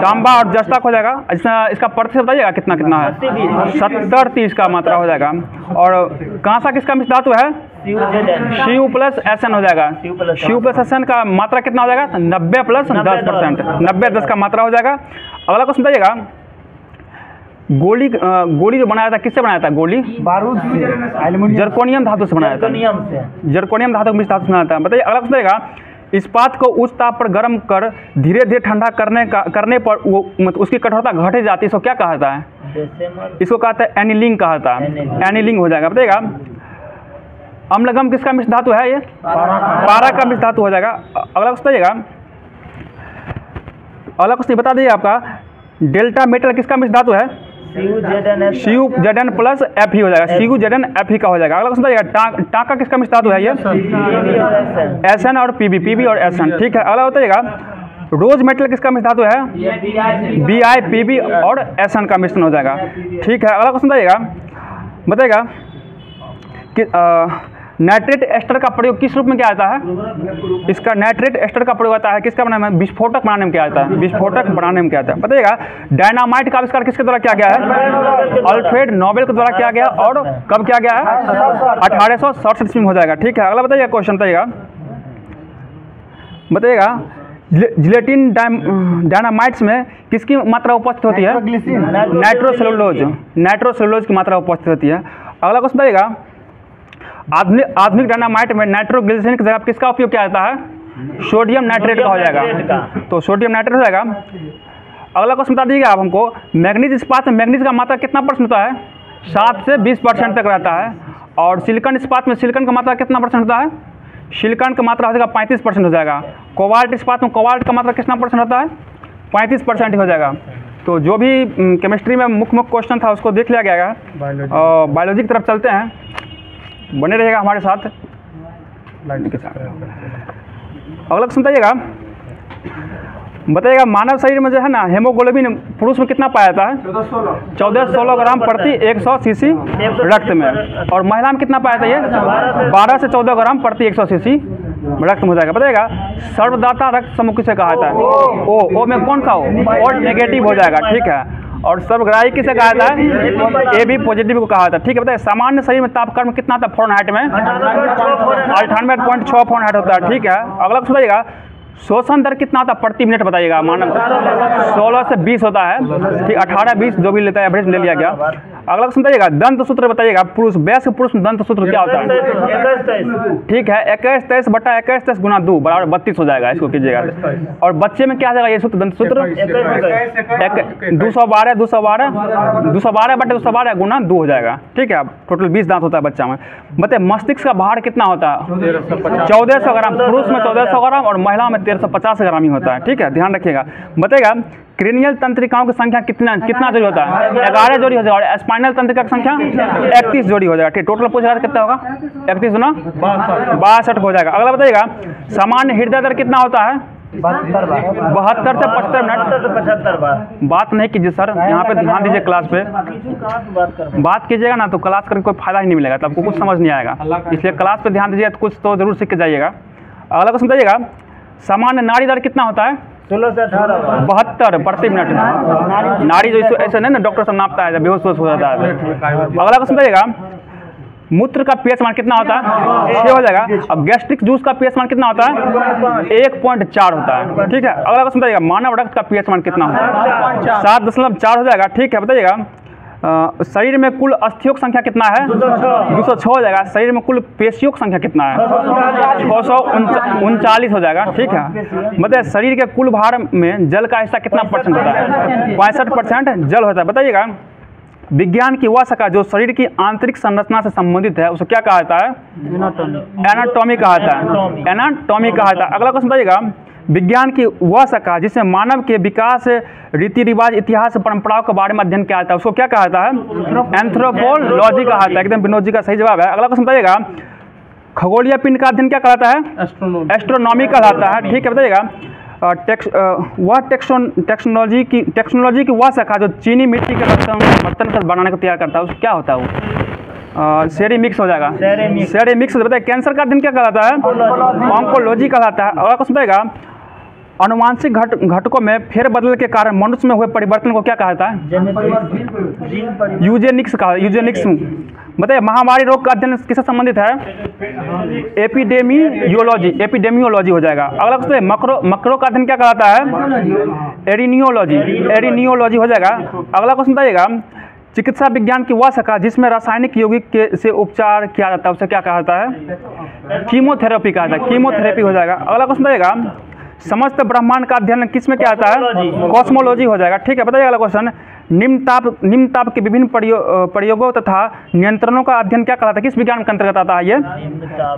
D: तांबा और जस्ता हो जाएगा। इसका प्रतिशत बताइएगा कितना कितना है? 70-30 का मात्रा हो जाएगा। और कांसा किसका मिश्र धातु है? Cu प्लस Sn हो जाएगा। Cu प्लस Sn का मात्रा कितना हो जाएगा? 90 प्लस 10%, 90-10 का मात्रा हो जाएगा। अगला क्वेश्चन बताइएगा गोली जो बनाया था किससे बनाया था? गोली
B: बारूद से,
D: जर्कोनियम धातु से बनाया था। जर्कोनियम धातु मिश्र धातु से बनाया था। बताइए अगला क्वेश्चन बताइएगा इस्पात को उच्च ताप पर गर्म कर धीरे धीरे ठंडा करने पर वो उसकी कठोरता घटे जाती है, इसको क्या कहा जाता है? इसको कहता है एनीलिंग कहा जाता है। एनीलिंग हो जाएगा। बताइएगा अम्लगम किसका मिश्र धातु है? ये पारा का मिश्र धातु हो जाएगा। अगला क्वेश्चन बताइएगा अगला क्वेश्चन बता दीजिए आपका डेल्टा मेटल किसका मिश्र धातु है? CuZn प्लस Fe हो जाएगा। CuZn Fe का हो जाएगा। अगला क्वेश्चन बताइएगा टाका किसका मिश्र धातु है? ये Sn और Pb और Sn। ठीक है। अगला बताइएगा रोज मेटल किसका मिश्र धातु है? Bi Pb और Sn का मिश्रण हो जाएगा। ठीक है। अगला क्वेश्चन बताइएगा कि नाइट्रेट एस्टर का प्रयोग किस रूप में किया जाता है? इसका नाइट्रेट एस्टर का प्रयोग आता है किसका बनाने में? विस्फोटक बनाने में किया जाता है। विस्फोटक बनाने में किया जाता है। बताइएगा डायनामाइट का आविष्कार किसके द्वारा किया गया है? अल्फ्रेड नोबेल के द्वारा किया गया। और कब किया गया है? 1867 ईस्वी में हो जाएगा। ठीक है। अगला बताइएगा क्वेश्चन बताइएगा जिलेटिन डायनामाइट्स में किसकी मात्रा उपस्थित होती है? नाइट्रोसेलुलोज की मात्रा उपस्थित होती है। अगला क्वेश्चन बताइएगा आधुनिक डायनामाइट में नाइट्रोग्लिसरीन की जगह किसका उपयोग किया जाता है? सोडियम नाइट्रेट का हो जाएगा। तो सोडियम नाइट्रेट हो जाएगा। अगला क्वेश्चन बता दीजिएगा आप हमको मैग्नीज इस्पात में मैग्नीज का मात्रा कितना परसेंट होता है? 7 से 20% तक रहता है। और सिलिकॉन इस्पात में सिलिकॉन का मात्रा कितना परसेंट होता है? सिलिकॉन का मात्रा हो जाएगा 35% हो जाएगा। कोबाल्ट इस्पात में कोबाल्ट का मात्रा कितना परसेंट होता है? 35% हो जाएगा। तो जो भी केमिस्ट्री में मुख्य क्वेश्चन था उसको देख लिया गया है। बायोलॉजी की तरफ चलते हैं, बने रहेगा हमारे साथ। अगला सुनताइएगा बताइएगा मानव शरीर में जो है ना हेमोग्लोबिन पुरुष में कितना पाया जाता है? 14-16 ग्राम प्रति 100 सीसी रक्त में। और महिला में कितना पाया जाता है? 12 से 14 ग्राम प्रति 100 सीसी रक्त में हो जाएगा। बताइएगा सर्वदाता रक्त समूह किसे कहा जाता है? ओ में कौन सा ओ नेगेटिव हो जाएगा। ठीक है। और सर्वग्राही किसे कहा जाता है? AB पॉजिटिव को कहा जाता है। ठीक है। बताइए सामान्य शरीर में तापक्रम कितना था फ़ारेनहाइट में? 98.6 फ़ारेनहाइट होता है। ठीक है। अगला सुनिएगा शोषण दर कितना था प्रति मिनट? बताइएगा मानव 16 से 20 होता है। ठीक 18-20 जो भी लेता है एवरेज ले लिया गया। अगला सुनिएगा दंत सूत्र बताइएगा पुरुष वयस्क पुरुष में दंत सूत्र क्या होता है? ठीक है 21-23/21 गुना 2 बराबर 32 हो जाएगा। इसको कीजिएगा। और बच्चे में क्या आ जाएगा ये सूत्र दंत सूत्र? 212/212 गुना 2 हो जाएगा। ठीक है। टोटल 20 दांत होता है बच्चा में। बताइए मस्तिष्क का भार कितना होता है? 1400 ग्राम पुरुष में 1400 ग्राम और महिला में 1350 ग्राम ही होता है। ठीक है। ध्यान रखिएगा। बताइएगा क्रेनियल तंत्रिकाओं की संख्या कितना जोड़ी होता है? 11 जोड़ी हो जाएगा। और स्पाइनल तंत्रिका की संख्या 31 जोड़ी हो जाएगा। ठीक टोटल पूछा कितना होगा? 31 गुना 62 हो जाएगा। अगला बताइएगा सामान्य हृदय दर कितना होता है? 72 से 75 मिनट। बात नहीं कीजिए सर, यहाँ पे ध्यान दीजिए क्लास पे। बात कीजिएगा ना तो क्लास करके कोई फायदा ही नहीं मिलेगा, तो आपको कुछ समझ नहीं आएगा। इसलिए क्लास पे ध्यान दीजिए, तो कुछ तो जरूर सीख के जाइएगा। अगला क्वेश्चन बताइएगा सामान्य नाड़ी दर कितना होता है?
B: 16 से 18
D: 72 प्रति मिनट। नाड़ी जो ऐसे नहीं ना डॉक्टर सब नापता है, जब बेहोश हो जाता है। अगला क्वेश्चन बताइएगा मूत्र का पीएच मान कितना होता है? 6 हो जाएगा। अब गैस्ट्रिक जूस का पीएच मान कितना होता है? 1.4 होता है। ठीक है। अगला क्वेश्चन बताइएगा मानव रक्त का पीएच मान कितना होता है? 7.4 हो जाएगा। ठीक है। बताइएगा शरीर में कुल अस्थियों की संख्या कितना है? 206 हो जाएगा। शरीर में कुल पेशियों की संख्या कितना है? 639 हो जाएगा। ठीक है। बताइए शरीर के कुल भार में जल का हिस्सा कितना परसेंट होता है? 65% जल होता है। बताइएगा विज्ञान की वह शाखा जो शरीर की आंतरिक संरचना से संबंधित है उसे क्या कहा जाता है? एनाटॉमी कहा जाता है। एनाटॉमी कहा जाता है। अगला क्वेश्चन बताइएगा विज्ञान की वह शाखा जिसमें मानव के विकास रीति रिवाज इतिहास परंपराओं के बारे में अध्ययन किया जाता है उसको क्या कहा जाता है? एंथ्रोपोलॉजी कहा जाता है। एकदम विनोद जी का सही जवाब है। अगला क्वेश्चन बताइएगा खगोलीय पिंड का अध्ययन क्या कहलाता है? एस्ट्रोनॉमी कहलाता है। ठीक है। बताइएगा वह टेक्नोलॉजी की वह शाखा जो चीनी मिट्टी के बर्तन बनाने को तैयार करता है उसको क्या होता है? वो सेरी मिक्स हो जाएगा।
B: सेरेमिक्स।
D: सेरी मिक्स बताइए कैंसर का अध्ययन क्या कहलाता है? ऑन्कोलॉजी कहलाता है। अगला क्वेश्चन बताएगा अनुवांशिक घटकों में फेरबदल के कारण मनुष्य में हुए परिवर्तन को क्या कहता है? यूजेनिक्स कहा। यूजेनिक्स बताइए महामारी रोग का अध्ययन किससे संबंधित है? एपिडेमियोलॉजी। एपिडेमियोलॉजी हो जाएगा। अगला क्वेश्चन है मकरों का अध्ययन क्या कहलाता है? एरिनियोलॉजी। एरिनियोलॉजी हो जाएगा। अगला क्वेश्चन बताइएगा चिकित्सा विज्ञान की वह शाखा जिसमें रासायनिक यौगिक से उपचार किया जाता है उसे क्या कहता है? कीमोथेरेपी कहता है। कीमोथेरेपी हो जाएगा। अगला क्वेश्चन बताइएगा समस्त ब्रह्मांड का अध्ययन किस में क्या आता है? कॉस्मोलॉजी हो जाएगा। ठीक है बताइए अगला क्वेश्चन निम्न ताप के विभिन्न प्रयोगों तथा नियंत्रणों का अध्ययन क्या कहलाता है? किस विज्ञान के अंतर्गत आता है ये?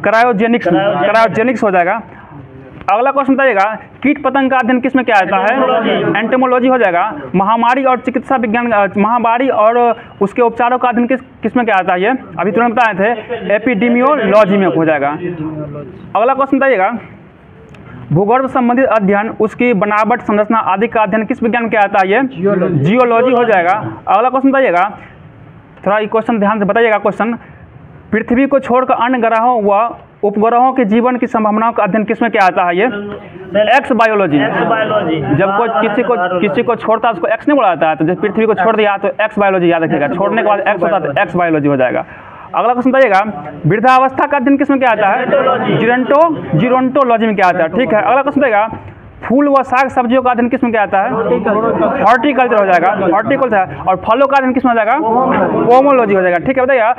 D: क्रायोजेनिक्स। क्रायोजेनिक्स हो जाएगा। अगला क्वेश्चन बताइएगा कीट पतंग का अध्ययन किस में क्या आता है? एंटेमोलॉजी हो जाएगा। महामारी और चिकित्सा विज्ञान महामारी और उसके उपचारों का अध्ययन किस में क्या आता है? ये अभी तुरंत बताए थे एपिडेमियोलॉजी में हो जाएगा। अगला क्वेश्चन बताइएगा भूगर्भ संबंधित अध्ययन उसकी बनावट संरचना आदि का अध्ययन किस विज्ञान में क्या आता है? ये जियोलॉजी हो जाएगा। अगला क्वेश्चन बताइएगा थोड़ा ये क्वेश्चन ध्यान से बताइएगा। क्वेश्चन पृथ्वी को छोड़कर अन्य ग्रहों व उपग्रहों के जीवन की संभावनाओं का अध्ययन किस में क्या आता है? ये एक्स बायोलॉजी। जब कोई किसी को छोड़ता है उसको एक्स नहीं बोला जाता है, तो जब पृथ्वी को छोड़ दिया तो एक्स बायोलॉजी याद रखिएगा। छोड़ने के बाद एक्स होता है तो एक्स बायोलॉजी हो जाएगा। अगला क्वेश्चन बताइएगा वृद्धावस्था का अध्ययन किस में क्या आता है? जीरोंटोलॉजी में क्या आता है? ठीक है। अगला क्वेश्चन बताइएगा फूल व साग सब्जियों का अध्ययन किस में क्या आता है? हॉर्टिकल्चर हो जाएगा। हॉर्टिकल्चर। और फलों का अध्ययन किस में हो जाएगा? पोमोलॉजी हो जाएगा। ठीक है बताइएगा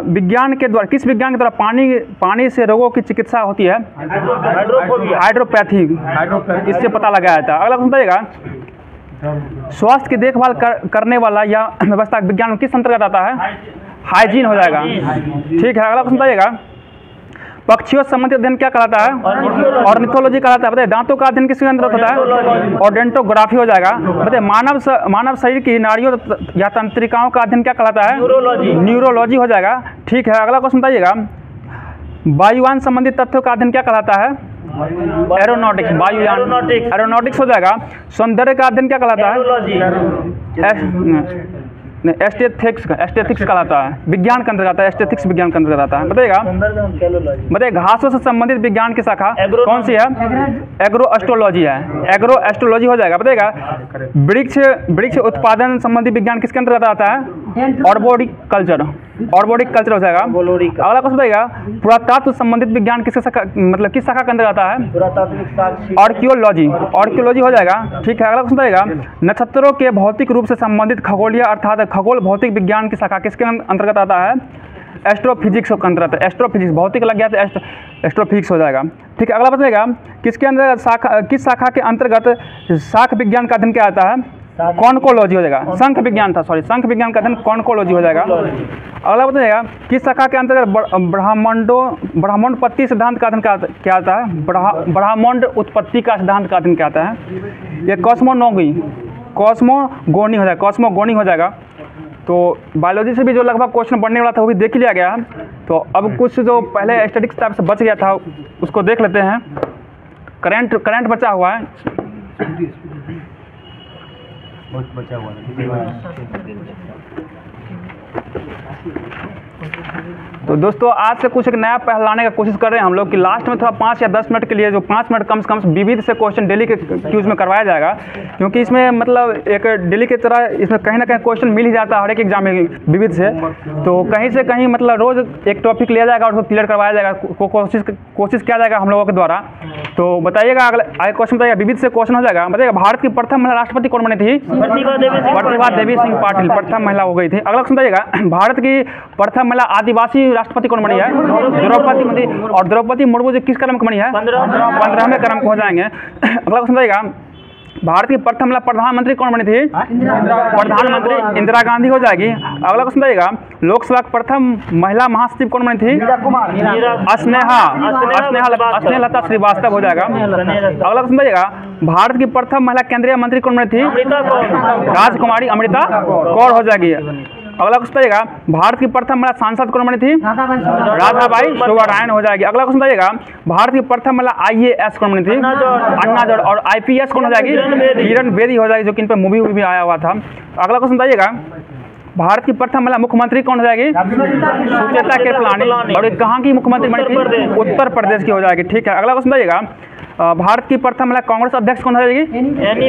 D: विज्ञान के द्वारा किस विज्ञान के द्वारा पानी से रोगों की चिकित्सा होती है? हाइड्रोपैथी। इससे पता लगाया जाता है। अगला क्वेश्चन बताइएगा स्वास्थ्य की देखभाल करने वाला या व्यवस्था विज्ञान में किस अंतर्गत आता है? हाइजीन हो जाएगा। ठीक है। अगला क्वेश्चन बताइएगा पक्षियों से संबंधित अध्ययन क्या कहलाता है? ऑर्निथोलॉजी कहलाता है। बताइए दांतों का अध्ययन किसके अंतर्गत होता है? ऑडेंटोग्राफी हो जाएगा। बताइए मानव शरीर की नाड़ियों या तंत्रिकाओं का अध्ययन क्या कहलाता है? न्यूरोलॉजी हो जाएगा। ठीक है। अगला क्वेश्चन बताइएगा वायुयान संबंधित तथ्यों का अध्ययन क्या कहलाता है? एरोनॉटिक्स। वायुयान एरोनॉटिक्स हो जाएगा। सौंदर्य का अध्ययन क्या कहलाता है? एस्थेटिक्स कहलाता है। विज्ञान के अंतर्गत आता है। एस्थेटिक्स विज्ञान के अंतर्गत आता है। बताइए घासों से संबंधित विज्ञान की शाखा कौन सी है? एग्रो एस्ट्रोलॉजी है। एग्रो एस्ट्रोलॉजी हो जाएगा। बताइएगा वृक्ष उत्पादन संबंधी विज्ञान किसके अंतर्गत आता है? ऑर्बोरिकल्चर। ऑर्बोरिकल्चर हो जाएगा। अगला क्वेश्चन बताइएगा पुरातत्व संबंधित विज्ञान किस शाखा के अंतर्गत आता है? आर्कियोलॉजी। आर्कियोलॉजी हो जाएगा। ठीक है। अगला क्वेश्चन बताइएगा नक्षत्रों के भौतिक रूप से संबंधित खगोलीय अर्थात खगोल भौतिक विज्ञान की शाखा किसके अंतर्गत आता है? एस्ट्रोफिजिक्स के अंतर्गत। एस्ट्रोफिजिक्स भौतिक लग गया तो एस्ट्रोफिजिक्स हो जाएगा। ठीक है। अगला बताइएगा किसके अंतर्गत किस शाखा के अंतर्गत शाख विज्ञान का अध्ययन क्या आता है? कॉन्कोलॉजी हो जाएगा। शंख विज्ञान था सॉरी शंख विज्ञान का अध्ययन कॉन्कोलॉजी हो जाएगा। अगला बताइएगा किस शाखा के अंतर्गत ब्रह्मांडोत्पत्ति सिद्धांत का अध्ययन क्या आता है? ब्रह्मांड उत्पत्ति का सिद्धांत का अध्ययन क्या आता है? ये कॉस्मोगोनी हो जाएगा। कॉस्मोगोनी हो जाएगा। तो बायोलॉजी से भी जो लगभग क्वेश्चन बनने वाला था वो भी देख लिया गया। तो अब कुछ जो पहले स्टैटिक्स टाइप से बच गया था उसको देख लेते हैं। करंट बचा हुआ है। बहुत बचा हुआ है। तो दोस्तों आज से कुछ एक नया पहल लाने का कोशिश कर रहे हैं हम लोग कि लास्ट में थोड़ा 5 या 10 मिनट के लिए जो 5 मिनट कम से कम विविध से क्वेश्चन डेली के क्यूज में करवाया जाएगा। क्योंकि इसमें मतलब एक डेली की तरह इसमें कहीं ना कहीं क्वेश्चन मिल ही जाता है हर एक एग्जाम में विविध से। तो कहीं से कहीं मतलब रोज़ एक टॉपिक लिया जाएगा और उसको क्लियर करवाया जाएगा। कोशिश किया जाएगा हम लोगों के द्वारा। तो बताइएगा अगले क्वेश्चन बताइएगा विविध से क्वेश्चन हो जाएगा। बताइएगा भारत की प्रथम महिला राष्ट्रपति कौन बनी थी? प्रतिभा देवी सिंह पाटिल प्रथम महिला हो गई थी। अगला क्वेश्चन बताइएगा भारत की प्रथम महिला आदिवासी राष्ट्रपति कौन बनी है? द्रौपदी मुर्मू। और द्रौपदी मुर्मू जो किस क्रम की बनी है? 15वें क्रम को हो जाएंगे। अगला क्वेश्चन बताइएगा भारत की प्रथम महिला प्रधानमंत्री कौन बनी थी? प्रधानमंत्री इंदिरा गांधी हो जाएगी। अगला क्वेश्चन बताइएगा लोकसभा की प्रथम महिला महासचिव कौन बनी थी? स्नेहलता श्रीवास्तव हो जाएगा। अगला क्वेश्चन बताइएगा भारत की प्रथम महिला केंद्रीय मंत्री कौन बनी थी? राजकुमारी अमृता कौर हो जाएगी। अगला क्वेश्चन बताइएगा भारत की प्रथम महिला सांसद कौन बनी थी? राधाबाई सुब्रमण्यम हो जाएगी। अगला क्वेश्चन बताइएगा भारत की प्रथम महिला IAS कौन बनी थी? अन्ना जड़। और IPS कौन हो जाएगी? किरण बेदी हो जाएगी जो कि इन पर मूवी भी आया हुआ था। अगला क्वेश्चन बताइएगा भारत की प्रथम महिला मुख्यमंत्री कौन हो जाएगी? सुचेता कृपलानी। और ये कहाँ की मुख्यमंत्री बनी थी? उत्तर प्रदेश की हो जाएगी। ठीक है, अगला क्वेश्चन बताइएगा, भारत की प्रथम महिला कांग्रेस अध्यक्ष कौन हो जाएगी?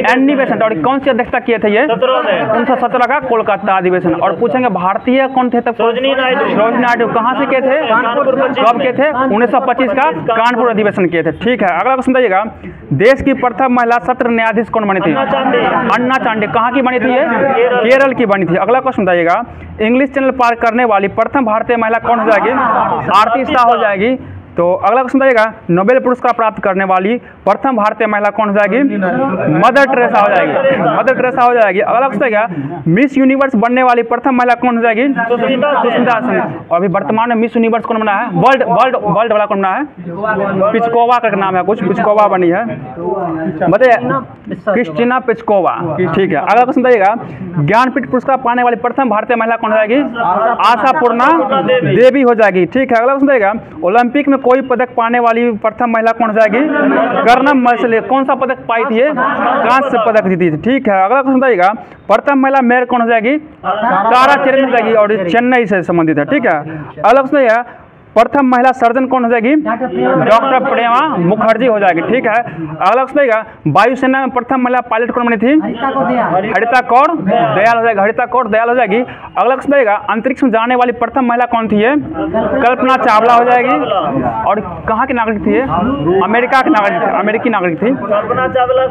D: Annie Besant. और कौन सी अध्यक्षता किए थे ये? 1917 का कोलकाता अधिवेशन। और पूछेंगे भारतीय कौन थे तब? सरोजिनी नायडू। कहाँ से किए थे? कब किए थे? 1925 का कानपुर अधिवेशन किए थे। ठीक है, अगला क्वेश्चन बताइएगा, देश की प्रथम महिला सत्र न्यायाधीश कौन बनी थी? अन्ना चांडी। कहाँ की बनी थी ये? केरल की बनी थी। अगला क्वेश्चन बताइएगा, इंग्लिश चैनल पार करने वाली प्रथम भारतीय महिला कौन हो जाएगी? आरती शाह हो जाएगी। तो अगला क्वेश्चन बताइएगा, नोबेल पुरस्कार प्राप्त करने वाली प्रथम भारतीय महिला कौन हो जाएगी? मदर टेरेसा हो जाएगी। मदर टेरेसा हो जाएगी। अगला क्वेश्चन बताइएगा, मिस यूनिवर्स बनने वाली प्रथम महिला कौन हो जाएगी? सुष्मिता सेन। और अभी वर्तमान में मिस यूनिवर्स कौन बना है? वर्ल्ड वाला कौन बना है? पिचकोवा का नाम है, कुछ पिचकोवा बनी है, बताइए। क्रिस्टीना पिचकोवा। ठीक है, अगला क्वेश्चन बताइएगा, ज्ञानपीठ पुरस्कार पाने वाली प्रथम भारतीय महिला कौन हो जाएगी? आशापूर्णा देवी हो जाएगी। ठीक है, अगला क्वेश्चन बताइएगा, ओलंपिक में कोई पदक पाने वाली प्रथम महिला कौन हो जाएगी? कर्णम मसले। कौन सा पदक पाई थी ये? कांस्य पदक जीती थी। ठीक है, अगला क्वेश्चन बताइएगा, प्रथम महिला मेयर कौन हो जाएगी? तारा चरण हो जाएगी और चेन्नई से संबंधित है। ठीक है, अगला क्वेश्चन बताइएगा, प्रथम महिला सर्जन कौन हो जाएगी? डॉक्टर प्रेमा मुखर्जी हो जाएगी। ठीक है, अगला क्वेश्चन बताइएगा, वायुसेना में प्रथम महिला पायलट कौन बनी थी? हरिता कौर दयाल हो जाएगी। हरिता कौर दयाल हो जाएगी। अगला क्वेश्चन बताइएगा, अंतरिक्ष में जाने वाली प्रथम महिला कौन थी? ये कल्पना चावला हो जाएगी। और कहाँ की नागरिक थी ये? अमेरिका की नागरिक थी, अमेरिकी नागरिक थी।
B: कल्पना चावला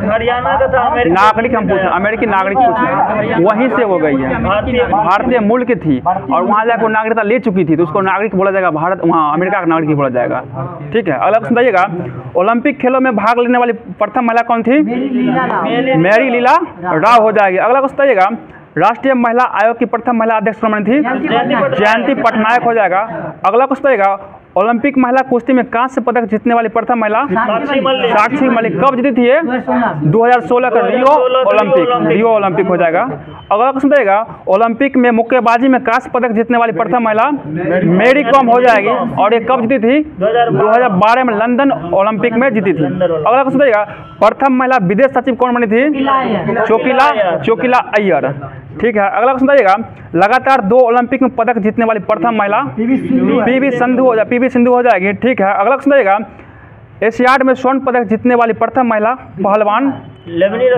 B: हरियाणा का था।
D: नागरिक हम पूछे, अमेरिकी नागरिक पूछे, वहीं से हो गई है, भारतीय मूल की थी और वहाँ जाकर नागरिकता ले चुकी थी, तो उसको नागरिक बोला जाएगा, भारत वहाँ अमेरिका का नागरिक ही बोला जाएगा। ठीक है, अगला क्वेश्चन बताइएगा, ओलंपिक खेलों में भाग लेने वाली प्रथम महिला कौन थी? मैरी लीला राव हो जाएगी। अगला क्वेश्चन बताइएगा, राष्ट्रीय महिला आयोग की प्रथम महिला अध्यक्ष कौन थी? जयंती पटनायक हो जाएगा। अगला क्वेश्चन बताइएगा, ओलंपिक महिला कुश्ती में कांस्य पदक जीतने वाली प्रथम महिला? साक्षी मलिक। कब जीती थी ये? 2016 का रियो ओलंपिक हो जाएगा। अगला क्वेश्चन बताइएगा, ओलंपिक में मुक्केबाजी में कांस्य पदक जीतने वाली प्रथम महिला? मेरी कॉम हो जाएगी। और ये कब जीती थी? 2012 में लंदन ओलंपिक में जीती थी। अगला क्वेश्चन बताइएगा, प्रथम महिला विदेश सचिव कौन बनी थी? चोकिला अय्यर। ठीक है, अगला क्वेश्चन बताइएगा, लगातार 2 ओलंपिक में पदक जीतने वाली प्रथम महिला? पीवी सिंधु हो जाएगी। ठीक है, अगला क्वेश्चन बताइएगा, एशियाड में स्वर्ण पदक जीतने वाली प्रथम महिला पहलवान?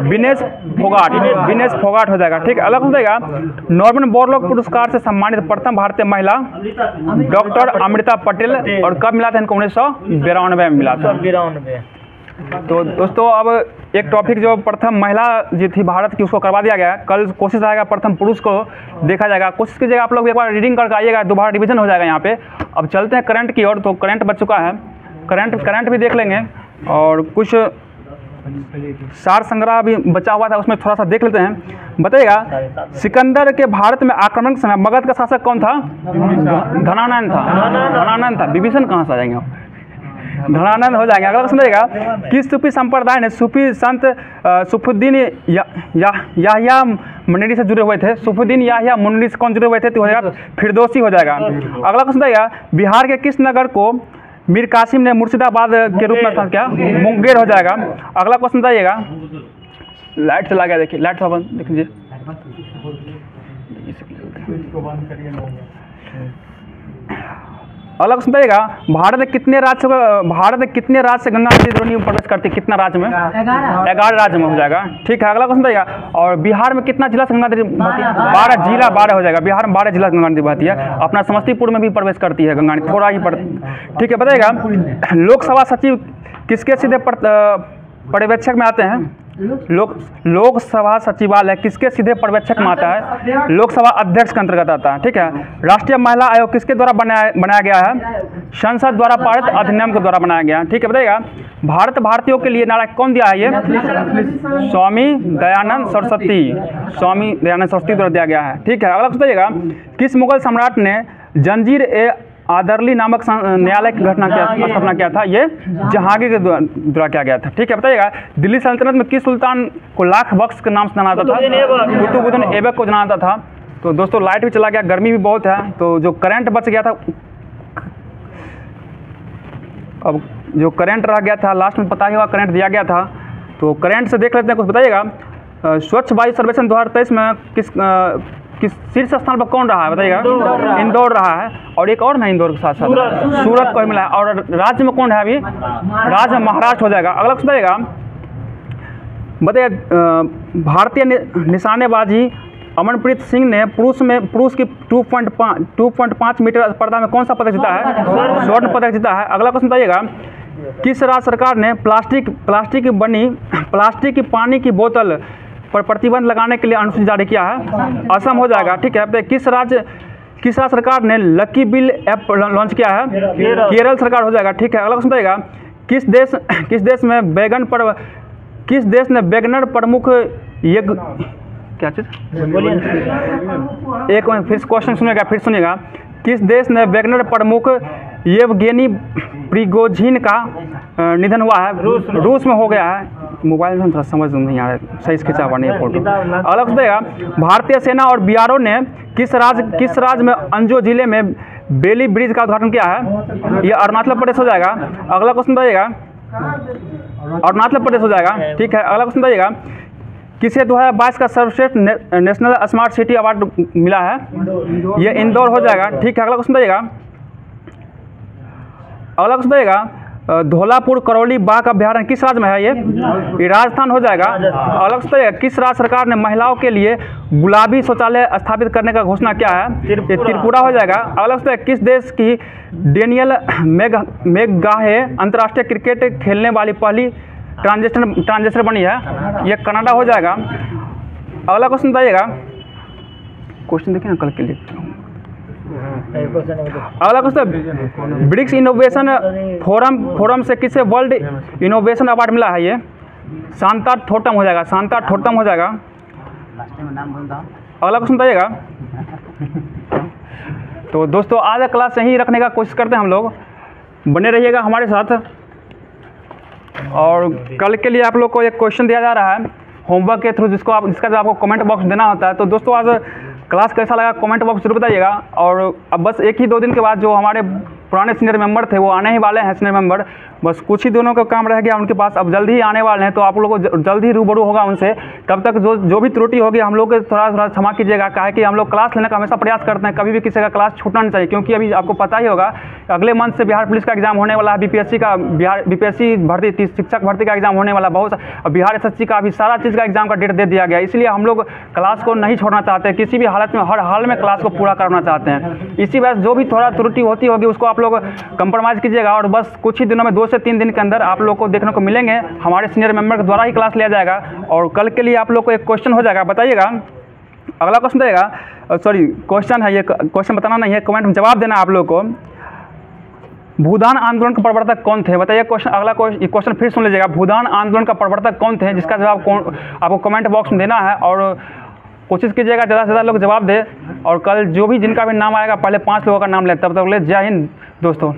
D: विनेश फोगाट हो जाएगा। ठीक है, अगला क्वेश्चन बताइएगा, नॉर्मन बोरलॉग पुरस्कार से सम्मानित प्रथम भारतीय महिला? डॉक्टर अमृता पटेल। और कब मिला था इनको? 1992 में मिला था।
B: 92।
D: तो दोस्तों, अब एक टॉपिक जो प्रथम महिला जी थी भारत की, उसको करवा दिया गया है। कल कोशिश आएगा प्रथम पुरुष को देखा जाएगा। कोशिश कीजिएगा आप लोग एक बार रीडिंग करके आइएगा, दोबारा रिवीजन हो जाएगा यहाँ पे। अब चलते हैं करंट की ओर। तो करंट बच चुका है, करंट भी देख लेंगे और कुछ सार संग्रह भी बचा हुआ था, उसमें थोड़ा सा देख लेते हैं। बताइएगा, सिकंदर के भारत में आक्रमण के समय मगध का शासक कौन था? धनानंद था। विभीषण कहाँ से आ जाएंगे? धनानंद हो जाएंगे। अगला क्वेश्चन रहेगा, किस सूफी संप्रदाय ने सूफी संत सुफुद्दीन याहिया मुन्नरी से जुड़े हुए थे? सुफुद्दीन याहिया मुन्नरी से कौन जुड़े हुए थे? तो हो जाएगा फिरदौसी हो जाएगा। अगला क्वेश्चन रहेगा, बिहार के किस नगर को मीर कासिम ने मुर्शिदाबाद के रूप में स्थान किया? मुंगेर हो जाएगा। अगला क्वेश्चन बताइएगा, लाइट चला गया, देखिए लाइट थोड़ा बंद देख लीजिए। अगला क्वेश्चन बताइएगा, भारत में कितने राज्य से गंगा नदी द्रोणी में प्रवेश करती है? कितना राज्य में? 11 राज्य में हो जाएगा। ठीक है, अगला क्वेश्चन बताइएगा, और बिहार में कितना जिला से गंगा नदी बहती है? 12 हो जाएगा। बिहार में 12 जिला से गंगा नदी बहती है। अपना समस्तीपुर में भी प्रवेश करती है गंगा नदी, थोड़ा ही ठीक है। बताइएगा, लोकसभा सचिव किसके सीधे पर्यवेक्षक में आते हैं? लोकसभा सचिवालय किसके सीधे पर्यवेक्षक में आता है? लोकसभा अध्यक्ष के अंतर्गत आता है। ठीक है, राष्ट्रीय महिला आयोग किसके द्वारा बनाया गया है? संसद द्वारा पारित अधिनियम के द्वारा बनाया गया। ठीक है, बताइएगा, भारत भारतीयों के लिए नारा कौन दिया है? ये स्वामी दयानंद सरस्वती द्वारा दिया गया है। ठीक है, अगला बताइएगा, किस मुगल सम्राट ने जंजीर ए आदरली नामक न्यायालय की स्थापना किया था? ये जहांगीर के द्वारा किया गया था। ठीक है, बताइएगा, दिल्ली सल्तनत में किस सुल्तान को लाख बख्श के नाम से जाना जाता था? कुतुबुद्दीन ऐबक को जाना जाता था। तो दोस्तों, लाइट भी चला गया, गर्मी भी बहुत है, तो जो करंट बच गया था, अब जो करंट रह गया था लास्ट में पता ही होगा, करंट दिया गया था, तो करंट से देख लेते हैं कुछ। बताइएगा, स्वच्छ वायु सर्वेक्षण 2023 में किस शीर्ष स्थान पर कौन रहा है बताइएगा? इंदौर रहा है। और एक और ना इंदौर के साथ साथ सूरत को मिला है। और राज्य में कौन है अभी? राज्य में महाराष्ट्र हो जाएगा। अगला क्वेश्चन बताइएगा, भारतीय निशानेबाजी अमनप्रीत सिंह ने पुरुष की 2.5 मीटर स्पर्धा में कौन सा पदक जीता है? स्वर्ण पदक जीता है। अगला क्वेश्चन बताइएगा, किस राज्य सरकार ने प्लास्टिक की पानी की बोतल पर प्रतिबंध लगाने के लिए अनुसूची जारी किया है? असम हो जाएगा। ठीक है, बताइए किस राज्य सरकार ने लकी बिल ऐप लॉन्च किया है? केरल सरकार हो जाएगा। ठीक है, अगला क्वेश्चन बताइएगा, किस देश ने वैगनर प्रमुख क्या चीज़? एक फिर क्वेश्चन सुनिएगा, फिर सुनिएगा। किस देश ने वैगनर प्रमुख येवगेनी प्रिगोजिन का निधन हुआ है? रूस में हो गया है। मोबाइल में थोड़ा समझ नहीं आ रहा है, सही से खिंचा हुआ नहीं है फोटो। अलग से देगा, भारतीय सेना और बीआरओ ने किस राज्य में अंजो जिले में बेली ब्रिज का उद्घाटन किया है? ये अरुणाचल प्रदेश हो जाएगा। अगला क्वेश्चन बताइएगा, अरुणाचल प्रदेश हो जाएगा। ठीक है, अगला क्वेश्चन बताइएगा, किसे 2022 का सर्वश्रेष्ठ नेशनल स्मार्ट सिटी अवार्ड मिला है? ये इंदौर हो जाएगा। ठीक है, अगला क्वेश्चन बताइएगा, धौलापुर करौली बाघ अभ्यारण्य किस राज्य में है? ये राजस्थान हो जाएगा। अलग से किस राज्य सरकार ने महिलाओं के लिए गुलाबी शौचालय स्थापित करने का घोषणा किया है? ये त्रिपुरा हो जाएगा। अलग से किस देश की डेनियल मेगगाहे अंतर्राष्ट्रीय क्रिकेट खेलने वाली पहली ट्रांसजेंडर बनी है? ये कनाडा हो जाएगा। अगला क्वेश्चन बताइएगा, क्वेश्चन देखिए ना कल के लिए। अगला क्वेश्चन, ब्रिक्स इनोवेशन फोरम से किसे वर्ल्ड इनोवेशन अवार्ड मिला है? ये शांता थोटम हो जाएगा। शांता थोटम हो जाएगा। अगला क्वेश्चन बताइएगा। तो दोस्तों आज का क्लास यहीं रखने का कोशिश करते हैं हम लोग, बने रहिएगा हमारे साथ। और कल के लिए आप लोग को एक क्वेश्चन दिया जा रहा है होमवर्क के थ्रू, जिसका जब आपको कमेंट बॉक्स देना होता है। तो दोस्तों आज क्लास कैसा लगा कमेंट बॉक्स जरूर बताइएगा। और अब बस 1 ही 2 दिन के बाद जो हमारे पुराने सीनियर मेंबर थे वो आने ही वाले हैं। सीनियर मेंबर बस कुछ ही दिनों का काम रह गया उनके पास, अब जल्दी ही आने वाले हैं। तो आप लोगों को जल्दी ही रूबरू होगा उनसे। तब तक जो भी त्रुटि होगी हम लोग थोड़ा क्षमा कीजिएगा। काहे कि हम लोग क्लास लेने का हमेशा प्रयास करते हैं, कभी भी किसी का क्लास छूटना नहीं चाहिए। क्योंकि अभी आपको पता ही होगा अगले मंथ से बिहार पुलिस का एग्जाम होने वाला है, बीपीएससी भर्ती शिक्षक भर्ती का एग्जाम होने वाला, बहुत बिहार एसएससी का भी सारा चीज़ का एग्जाम का डेट दे दिया गया। इसलिए हम लोग क्लास को नहीं छोड़ना चाहते, किसी भी हालत में हर हाल में क्लास को पूरा करना चाहते हैं। इसी वजह से जो भी थोड़ा त्रुटि होती होगी उसको आप लोग कंप्रोमाइज़ कीजिएगा। और बस कुछ ही दिनों में 2 से 3 दिन के अंदर आप लोग को देखने को मिलेंगे, हमारे सीनियर मेंबर के द्वारा ही क्लास लिया जाएगा। और कल के लिए आप लोग को एक क्वेश्चन हो जाएगा, बताइएगा। अगला क्वेश्चन देगा, सॉरी क्वेश्चन है, ये क्वेश्चन बताना नहीं है, कमेंट में जवाब देना आप लोग को। भूदान आंदोलन के प्रवर्तक कौन थे? बताइए क्वेश्चन। अगला क्वेश्चन फिर सुन लीजिएगा, भूदान आंदोलन का प्रवर्तक कौन थे? जिसका जवाब आपको कमेंट बॉक्स में देना है। और कोशिश कीजिएगा ज़्यादा से ज़्यादा लोग जवाब दे। और कल जो भी जिनका भी नाम आएगा पहले 5 लोगों का नाम ले। तब तक ले जय हिंद दोस्तों।